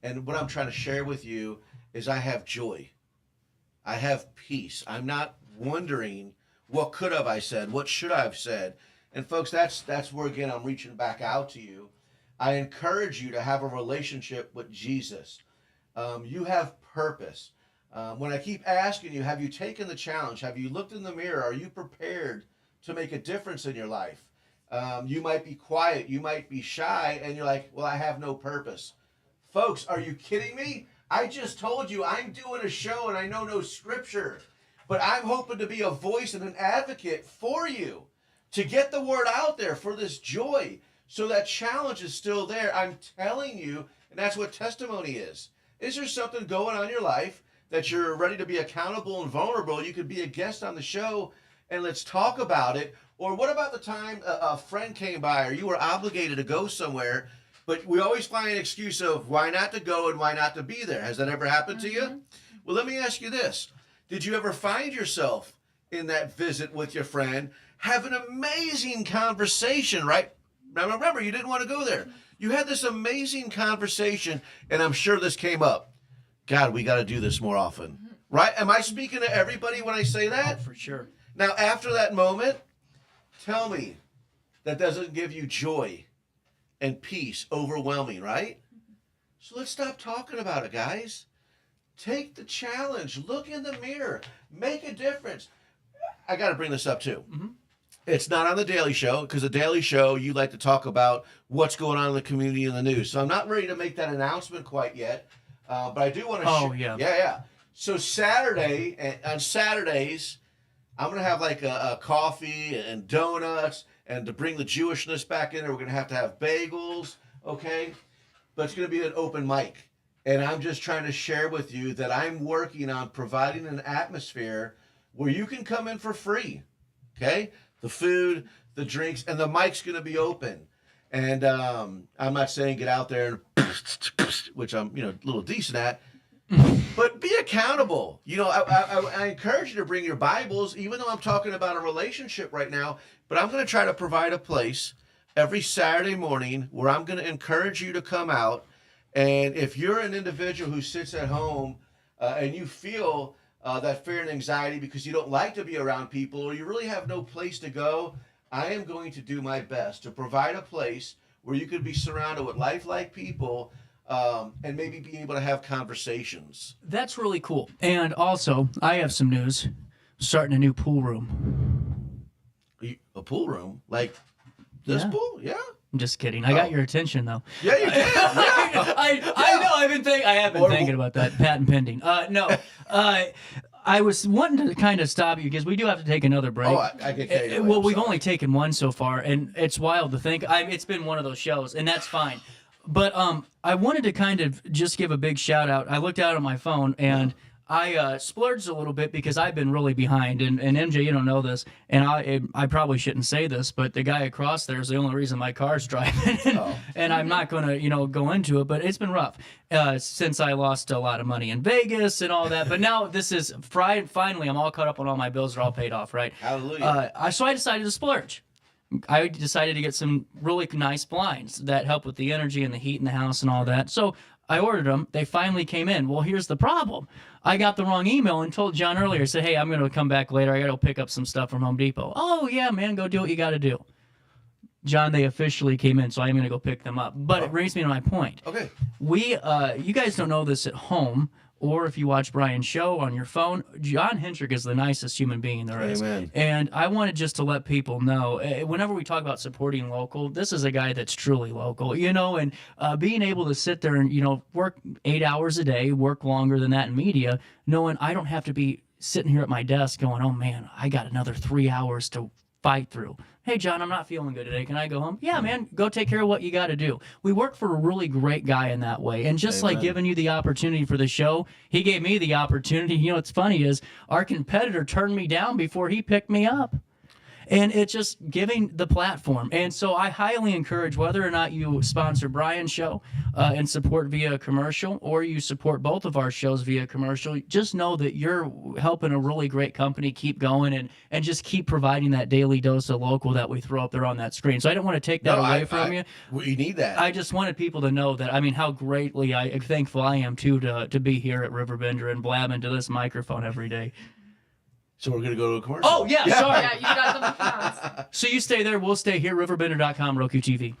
And what I'm trying to share with you is I have joy. I have peace. I'm not wondering What could have I said? What should I have said? And folks, that's where, again, I'm reaching back out to you. I encourage you to have a relationship with Jesus. You have purpose. When I keep asking you, have you taken the challenge? Have you looked in the mirror? Are you prepared to make a difference in your life? You might be quiet. You might be shy. And you're like, well, I have no purpose. Folks, are you kidding me? I just told you I'm doing a show and I know no scripture. But I'm hoping to be a voice and an advocate for you to get the word out there for this joy. So that challenge is still there. I'm telling you, and that's what testimony is. Is there something going on in your life that you're ready to be accountable and vulnerable? You could be a guest on the show and let's talk about it. Or what about the time a friend came by or you were obligated to go somewhere, but we always find an excuse of why not to go and why not to be there. Has that ever happened to you? Well, let me ask you this. Did you ever find yourself in that visit with your friend, have an amazing conversation, right? Now remember, you didn't want to go there. You had this amazing conversation, and I'm sure this came up. God, we got to do this more often, right? Am I speaking to everybody when I say that? Oh, for sure. Now, after that moment, tell me that doesn't give you joy and peace, overwhelming, right? So let's stop talking about it, guys. Take the challenge. Look in the mirror. Make a difference. I got to bring this up too. It's not on the Daily Show because the Daily Show, you like to talk about what's going on in the community and the news. So I'm not ready to make that announcement quite yet, but I do want to. Yeah. So on Saturdays, I'm gonna have like a coffee and donuts, and to bring the Jewishness back in there, we're gonna have bagels, okay? But it's gonna be an open mic, and I'm just trying to share with you that I'm working on providing an atmosphere where you can come in for free, okay? The food, the drinks, and the mic's going to be open. And I'm not saying get out there and which I'm, a little decent at, but be accountable. I encourage you to bring your Bibles, even though I'm talking about a relationship right now, but I'm going to try to provide a place every Saturday morning where I'm going to encourage you to come out. And if you're an individual who sits at home and you feel that fear and anxiety because you don't like to be around people or you really have no place to go, I am going to do my best to provide a place where you could be surrounded with lifelike people and maybe be able to have conversations. That's really cool. And also, I have some news. Starting a new pool room. A pool room? Like this pool? Yeah. I'm just kidding. I got your attention, though. Yeah, you did. Yeah. I know. I have been thinking about that. Patent pending. I was wanting to kind of stop you because we do have to take another break. Oh, I get carried away. Well, we've only taken one so far, and it's wild to think. It's been one of those shows, and that's fine. But I wanted to kind of just give a big shout out. I looked out at my phone, and I splurged a little bit because I've been really behind. And MJ, you don't know this, and I probably shouldn't say this, but the guy across there is the only reason my car's driving. And I'm not going to, go into it, but it's been rough since I lost a lot of money in Vegas and all that. But now this is finally, I'm all caught up on all my bills are all paid off, right? Hallelujah. So I decided to splurge. I decided to get some really nice blinds that help with the energy and the heat in the house and all that. So I ordered them. They finally came in. Well, here's the problem. I got the wrong email and told John earlier, said, hey, I'm going to come back later. I got to go pick up some stuff from Home Depot. Oh, yeah, man, go do what you got to do. John, they officially came in, so I'm going to go pick them up. But it brings me to my point. Okay. You guys don't know this at home, or if you watch Brian's show on your phone, John Hendrick is the nicest human being there is. Amen. And I wanted just to let people know, whenever we talk about supporting local, this is a guy that's truly local, and being able to sit there and, work 8 hours a day, work longer than that in media, knowing I don't have to be sitting here at my desk going, oh man, I got another 3 hours to fight through. Hey, John, I'm not feeling good today. Can I go home? Yeah, man, go take care of what you got to do. We work for a really great guy in that way. And just like giving you the opportunity for the show, he gave me the opportunity. What's funny is our competitor turned me down before he picked me up. And it's just giving the platform. And so I highly encourage whether or not you sponsor Brian's show and support via a commercial, or you support both of our shows via commercial, just know that you're helping a really great company keep going and just keep providing that daily dose of local that we throw up there on that screen. So I don't want to take that away from you. We need that. I just wanted people to know that, how greatly thankful I am, too, to be here at RiverBender and blab into this microphone every day. So we're going to go to a commercial. Oh, yeah, sorry. Yeah, you got them fast. So you stay there. We'll stay here. RiverBender.com, Roku TV.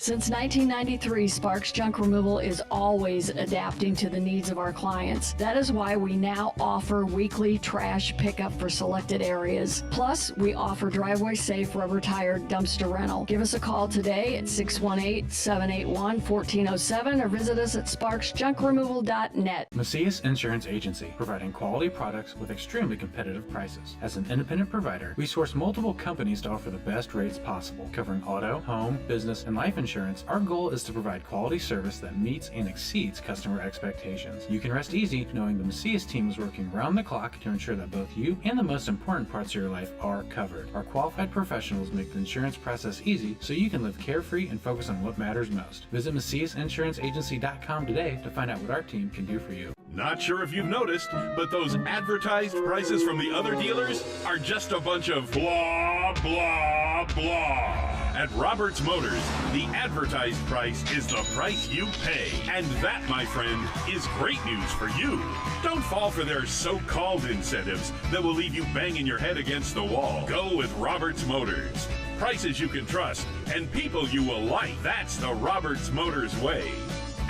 Since 1993, Sparks Junk Removal is always adapting to the needs of our clients. That is why we now offer weekly trash pickup for selected areas. Plus, we offer driveway-safe rubber-tired dumpster rental. Give us a call today at 618-781-1407 or visit us at sparksjunkremoval.net. Macias Insurance Agency, providing quality products with extremely competitive prices. As an independent provider, we source multiple companies to offer the best rates possible, covering auto, home, business, and life insurance. Our goal is to provide quality service that meets and exceeds customer expectations. You can rest easy knowing the Macias team is working round the clock to ensure that both you and the most important parts of your life are covered. Our qualified professionals make the insurance process easy so you can live carefree and focus on what matters most. Visit MaciasInsuranceAgency.com today to find out what our team can do for you. Not sure if you've noticed, but those advertised prices from the other dealers are just a bunch of blah, blah, blah. At Roberts Motors, the advertised price is the price you pay. And that, my friend, is great news for you. Don't fall for their so-called incentives that will leave you banging your head against the wall. Go with Roberts Motors. Prices you can trust and people you will like. That's the Roberts Motors way.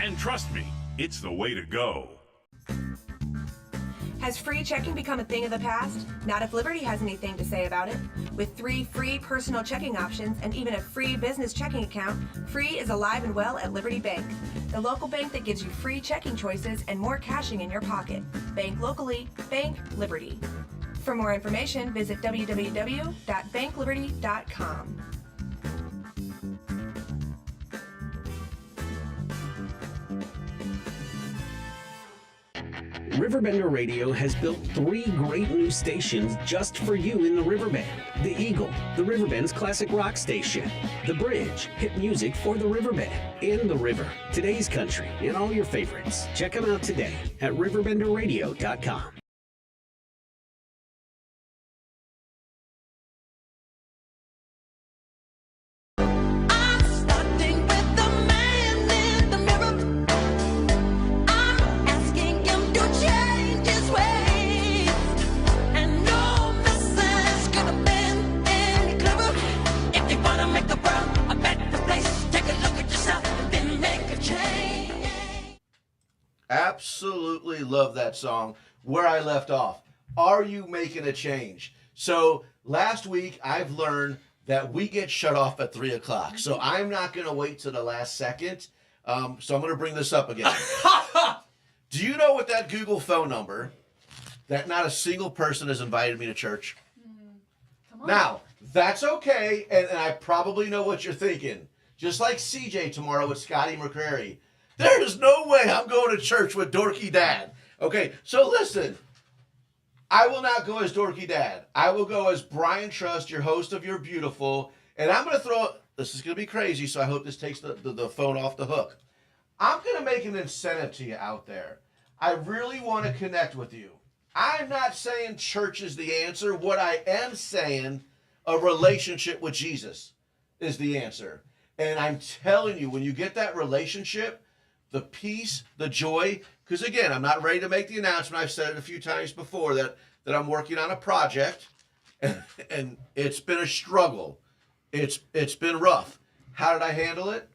And trust me, it's the way to go. Has free checking become a thing of the past? Not if Liberty has anything to say about it. With 3 free personal checking options and even a free business checking account, free is alive and well at Liberty Bank, the local bank that gives you free checking choices and more cashing in your pocket. Bank locally, bank Liberty. For more information, visit www.bankliberty.com. RiverBender Radio has built 3 great new stations just for you in the Riverbend. The Eagle, the Riverbend's classic rock station. The Bridge, hit music for the Riverbend. And The River, today's country, and all your favorites. Check them out today at RiverBenderRadio.com. Absolutely love that song. Where I left off. Are you making a change? So last week I've learned that we get shut off at 3 o'clock. So I'm not going to wait to the last second. So I'm going to bring this up again. Do you know what that Google phone number that not a single person has invited me to church? Come on. Now, that's okay. And I probably know what you're thinking. Just like CJ tomorrow with Scotty McCrary. There's no way I'm going to church with Dorky Dad. Okay, so listen. I will not go as Dorky Dad. I will go as Brian Trust, your host of You're Beautiful. And I'm going to throw, this is going to be crazy, so I hope this takes the phone off the hook. I'm going to make an incentive to you out there. I really want to connect with you. I'm not saying church is the answer. What I am saying, a relationship with Jesus is the answer. And I'm telling you, when you get that relationship, the peace, the joy, because again, I'm not ready to make the announcement. I've said it a few times before that I'm working on a project, and it's been a struggle. It's been rough. How did I handle it?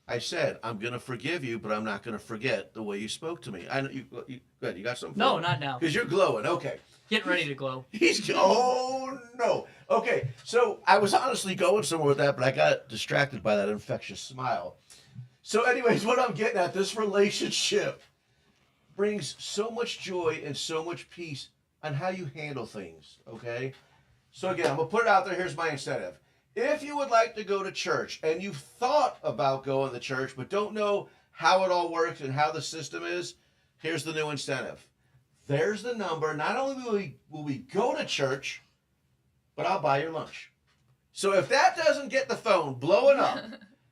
I said, I'm going to forgive you, but I'm not going to forget the way you spoke to me. I know you good. You got something? No, not now. Because you're glowing. Okay. Get ready to glow. Oh, no. Okay, so I was honestly going somewhere with that, but I got distracted by that infectious smile. So anyways, what I'm getting at, this relationship brings so much joy and so much peace on how you handle things, okay? So again, I'm going to put it out there. Here's my incentive. If you would like to go to church and you've thought about going to church but don't know how it all works and how the system is, here's the new incentive. There's the number. Not only will we go to church, but I'll buy your lunch. So if that doesn't get the phone blowing up,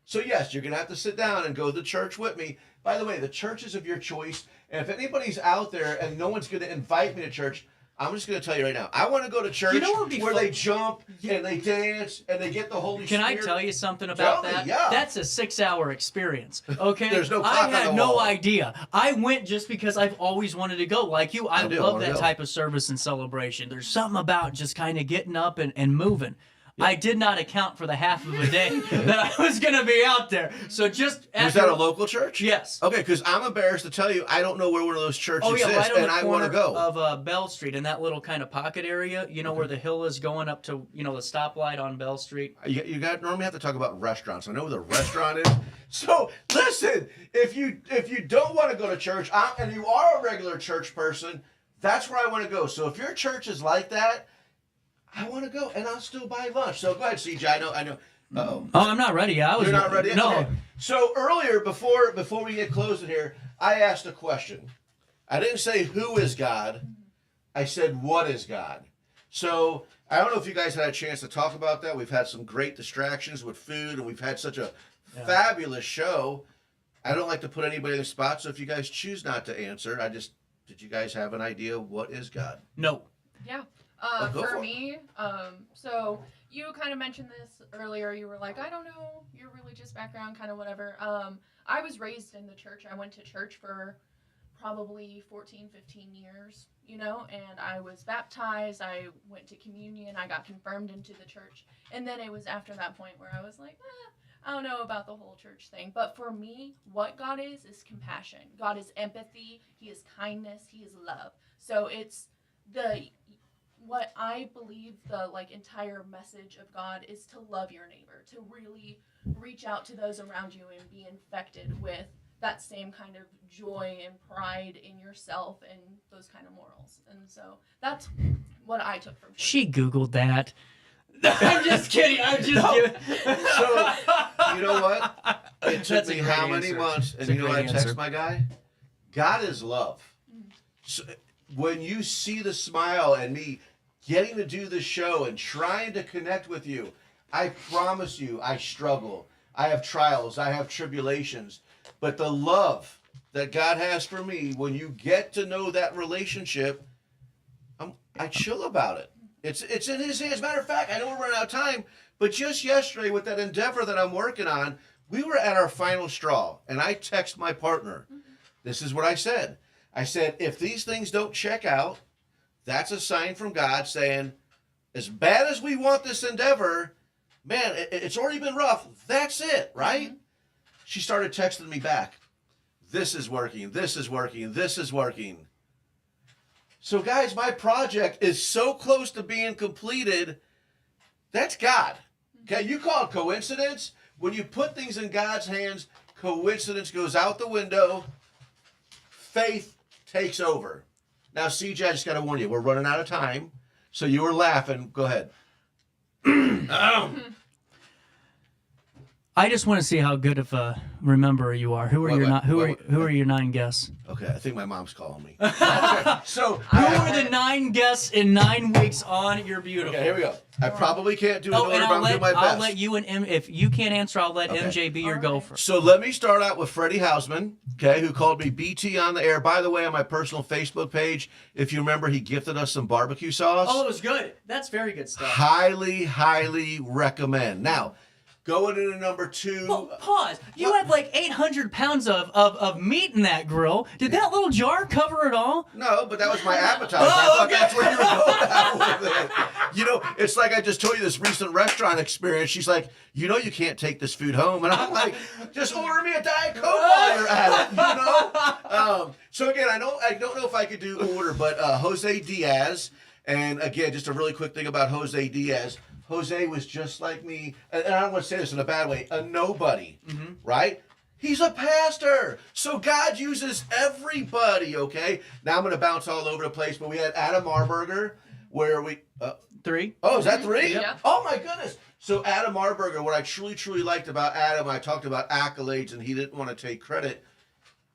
so yes, you're going to have to sit down and go to church with me. By the way, the church is of your choice. And if anybody's out there and no one's going to invite me to church, I'm just going to tell you right now. I want to go to church where they jump and they dance and they get the Holy Spirit. Can I tell you something about that? Yeah. That's a 6-hour experience. Okay? There's no clock I on had the no wall. idea. I went just because I've always wanted to go. Like you, I do. love I that know. type of service and celebration. There's something about just kind of getting up and moving. I did not account for the half of a day that I was going to be out there. So just Was that a local church? Yes. Okay, because I'm embarrassed to tell you, I don't know where one of those churches is, right on and the I want to corner go. of Bell Street in that little kind of pocket area. You know where the hill is going up to, the stoplight on Bell Street. You got normally have to talk about restaurants. I know where the restaurant is. So listen, if you don't want to go to church and you are a regular church person, that's where I want to go. So if your church is like that, I want to go, and I'll still buy lunch. So go ahead, CJ. I know. Uh-oh. Oh, I'm not ready. You're not ready? No. Okay. So earlier, before we get closing here, I asked a question. I didn't say who is God. I said what is God. So I don't know if you guys had a chance to talk about that. We've had some great distractions with food, and we've had such a fabulous show. I don't like to put anybody in the spot, so if you guys choose not to answer, did you guys have an idea what is God? No. Yeah. Go for for it. me, so you kind of mentioned this earlier. You were like, I don't know your religious background, kind of whatever. I was raised in the church. I went to church for probably 14, 15 years, and I was baptized. I went to communion. I got confirmed into the church. And then it was after that point where I was like, I don't know about the whole church thing. But for me, what God is compassion. God is empathy. He is kindness. He is love. So it's what I believe the entire message of God is to love your neighbor, to really reach out to those around you and be infected with that same kind of joy and pride in yourself and those kind of morals. And so that's what I took from church. She Googled that. I'm just kidding. I'm just kidding. So, you know what? It took That's a me great how many answer. months? It's And a you know what I great text answer. my guy? God is love. So, when you see the smile and me getting to do this show and trying to connect with you, I promise you, I struggle. I have trials. I have tribulations. But the love that God has for me, when you get to know that relationship, I chill about it. It's in His hands. Matter of fact, I know we're running out of time, but just yesterday with that endeavor that I'm working on, we were at our final straw, and I text my partner. This is what I said. I said, if these things don't check out, that's a sign from God saying, as bad as we want this endeavor, man, it's already been rough. That's it, right? She started texting me back. This is working. This is working. This is working. So, guys, my project is so close to being completed. That's God. Okay, you call it coincidence. When you put things in God's hands, coincidence goes out the window. Faith takes over. Now, CJ, I just got to warn you, we're running out of time. So you were laughing. Go ahead. I just want to see how good of a rememberer you are. Who are your 9 guests? Okay, I think my mom's calling me. So who are the 9 guests in 9 weeks on You're Beautiful? Okay, here we go. I probably can't do it in order, and but I'm going to do my best. I'll let you and if you can't answer, I'll let MJ be your gopher. So let me start out with Freddie Hausman, okay, who called me BT on the air. By the way, on my personal Facebook page, if you remember, he gifted us some barbecue sauce. Oh, it was good. That's very good stuff. Highly, highly recommend. Now, going into number 2. Well, pause. You had like 800 pounds of meat in that grill. Did that little jar cover it all? No, but that was my appetizer. Oh, I thought okay. that's where you were going out with it. You know, it's like I just told you this recent restaurant experience. She's like, you can't take this food home. And I'm like, just order me a Diet Coke while you're at it, So again, I don't know if I could do order, but Jose Diaz, and again, just a really quick thing about Jose Diaz. Jose was just like me, and I don't want to say this in a bad way, a nobody, right? He's a pastor. So God uses everybody, okay? Now I'm going to bounce all over the place, but we had Adam Marburger, where we... 3. Oh, is that 3? Yeah. Oh, my goodness. So Adam Marburger, what I truly, truly liked about Adam, I talked about accolades, and he didn't want to take credit.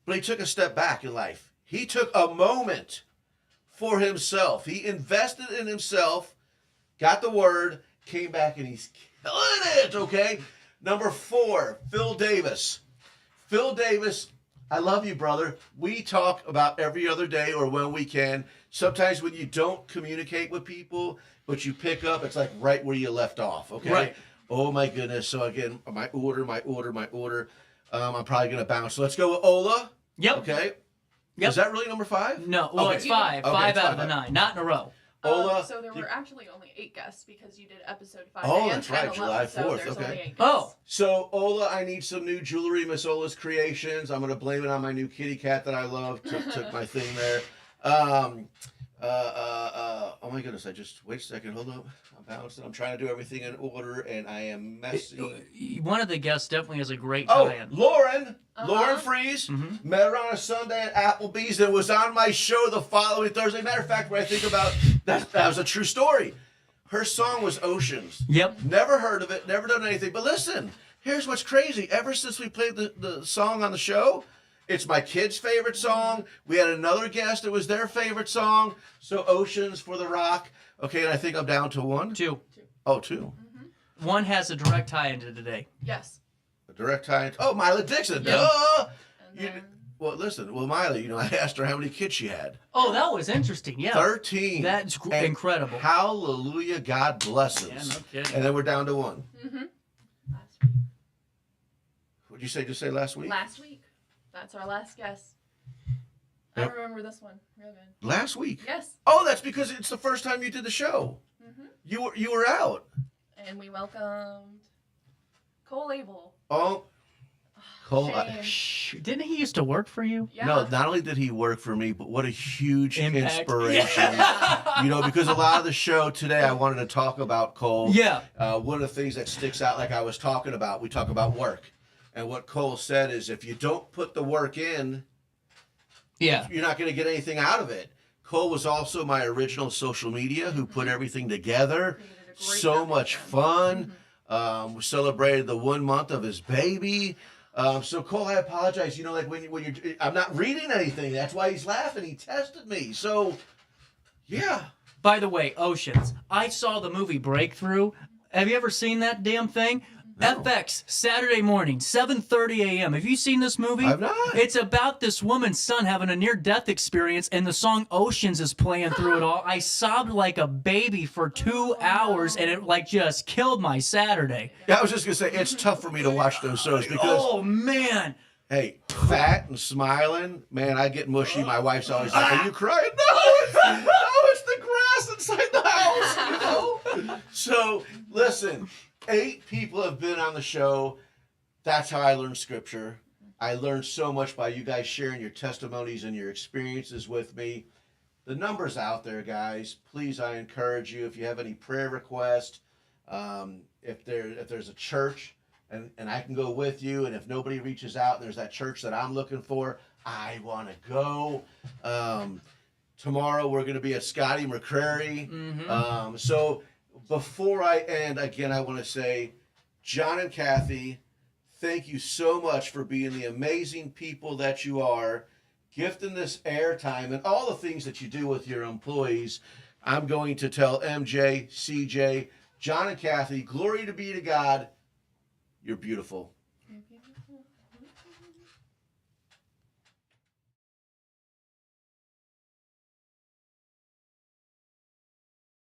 but he took a step back in life. He took a moment for himself. He invested in himself, got the word, came back, and he's killing it, okay? Number 4, Phil Davis. Phil Davis, I love you, brother. We talk about every other day or when we can. Sometimes when you don't communicate with people, but you pick up, it's like right where you left off, okay? Right. Oh, my goodness. So, again, my order. I'm probably going to bounce. So let's go with Ola. Yep. Okay. Yep. Is that really number 5? No, well, Okay. it's 5. Okay, 5 it's out of the 5. 9, not in a row. Ola. So there were actually only 8 guests because you did episode 5. Oh, and that's 10, right, 11, July so 4th, there's okay. only 8 guests. Oh. So, Ola, I need some new jewelry, Miss Ola's Creations. I'm going to blame it on my new kitty cat that I love. Took my thing there. Oh my goodness, wait a second, hold up. I'm bouncing. I'm trying to do everything in order, and I am messy. One of the guests definitely has a great Oh, tie-in. Lauren Fries. Mm-hmm. Met her on a Sunday at Applebee's and was on my show the following Thursday. Matter of fact, when I think about that was a true story. Her song was Oceans. Yep. Never heard of it, never done anything. But listen, here's what's crazy. Ever since we played the song on the show, it's my kids' favorite song. We had another guest, it was their favorite song. So Oceans for the Rock. Okay, and I think I'm down to 1. 2. Oh, 2. One has a direct tie into today. Yes. A direct tie. Oh, Miley Dixon. Yeah. Duh! Well, listen. Well, Miley, I asked her how many kids she had. Oh, that was interesting. Yeah. 13. That's And incredible. Hallelujah, God bless us. Yeah, no kidding. And then we're down to 1. Mm-hmm. What'd you say? Just say last week? Last week. That's our last guest. Yep. I remember this one real good. Last week? Yes. Oh, that's because it's the first time you did the show. Mm-hmm. You were out. And we welcomed Cole Abel. Oh. Cole. Shame. Didn't he used to work for you? Yeah. No, not only did he work for me, but what a huge Impact. inspiration. Because a lot of the show today, I wanted to talk about Cole. Yeah. One of the things that sticks out, like I was talking about, we talk about work. And what Cole said is if you don't put the work in, you're not going to get anything out of it. Cole was also my original social media who put everything together. So much fun. We celebrated the 1 month of his baby. So Cole, I apologize. Like when you're, I'm not reading anything. That's why he's laughing. He tested me. So, yeah. By the way, Oceans. I saw the movie Breakthrough. Have you ever seen that damn thing? No. FX, Saturday morning, 7:30 a.m. Have you seen this movie? I've not. It's about this woman's son having a near-death experience, and the song Oceans is playing through it all. I sobbed like a baby for 2 hours, and it just killed my Saturday. Yeah, I was just going to say, it's tough for me to watch those shows because... Oh, man. Hey, fat and smiling, man, I get mushy. My wife's always like, are you crying? No, it's the grass inside the house, So, listen, 8 people have been on the show. That's how I learned scripture. I learned so much by you guys sharing your testimonies and your experiences with me. The number's out there, guys. Please, I encourage you, if you have any prayer requests, if there's a church, and I can go with you, and if nobody reaches out and there's that church that I'm looking for, I want to go. Tomorrow we're going to be at Scotty McCrary. Mm-hmm. So before I end, again, I want to say, John and Kathy, thank you so much for being the amazing people that you are, gifting this airtime and all the things that you do with your employees. I'm going to tell MJ, CJ, John and Kathy, glory to be to God. You're beautiful.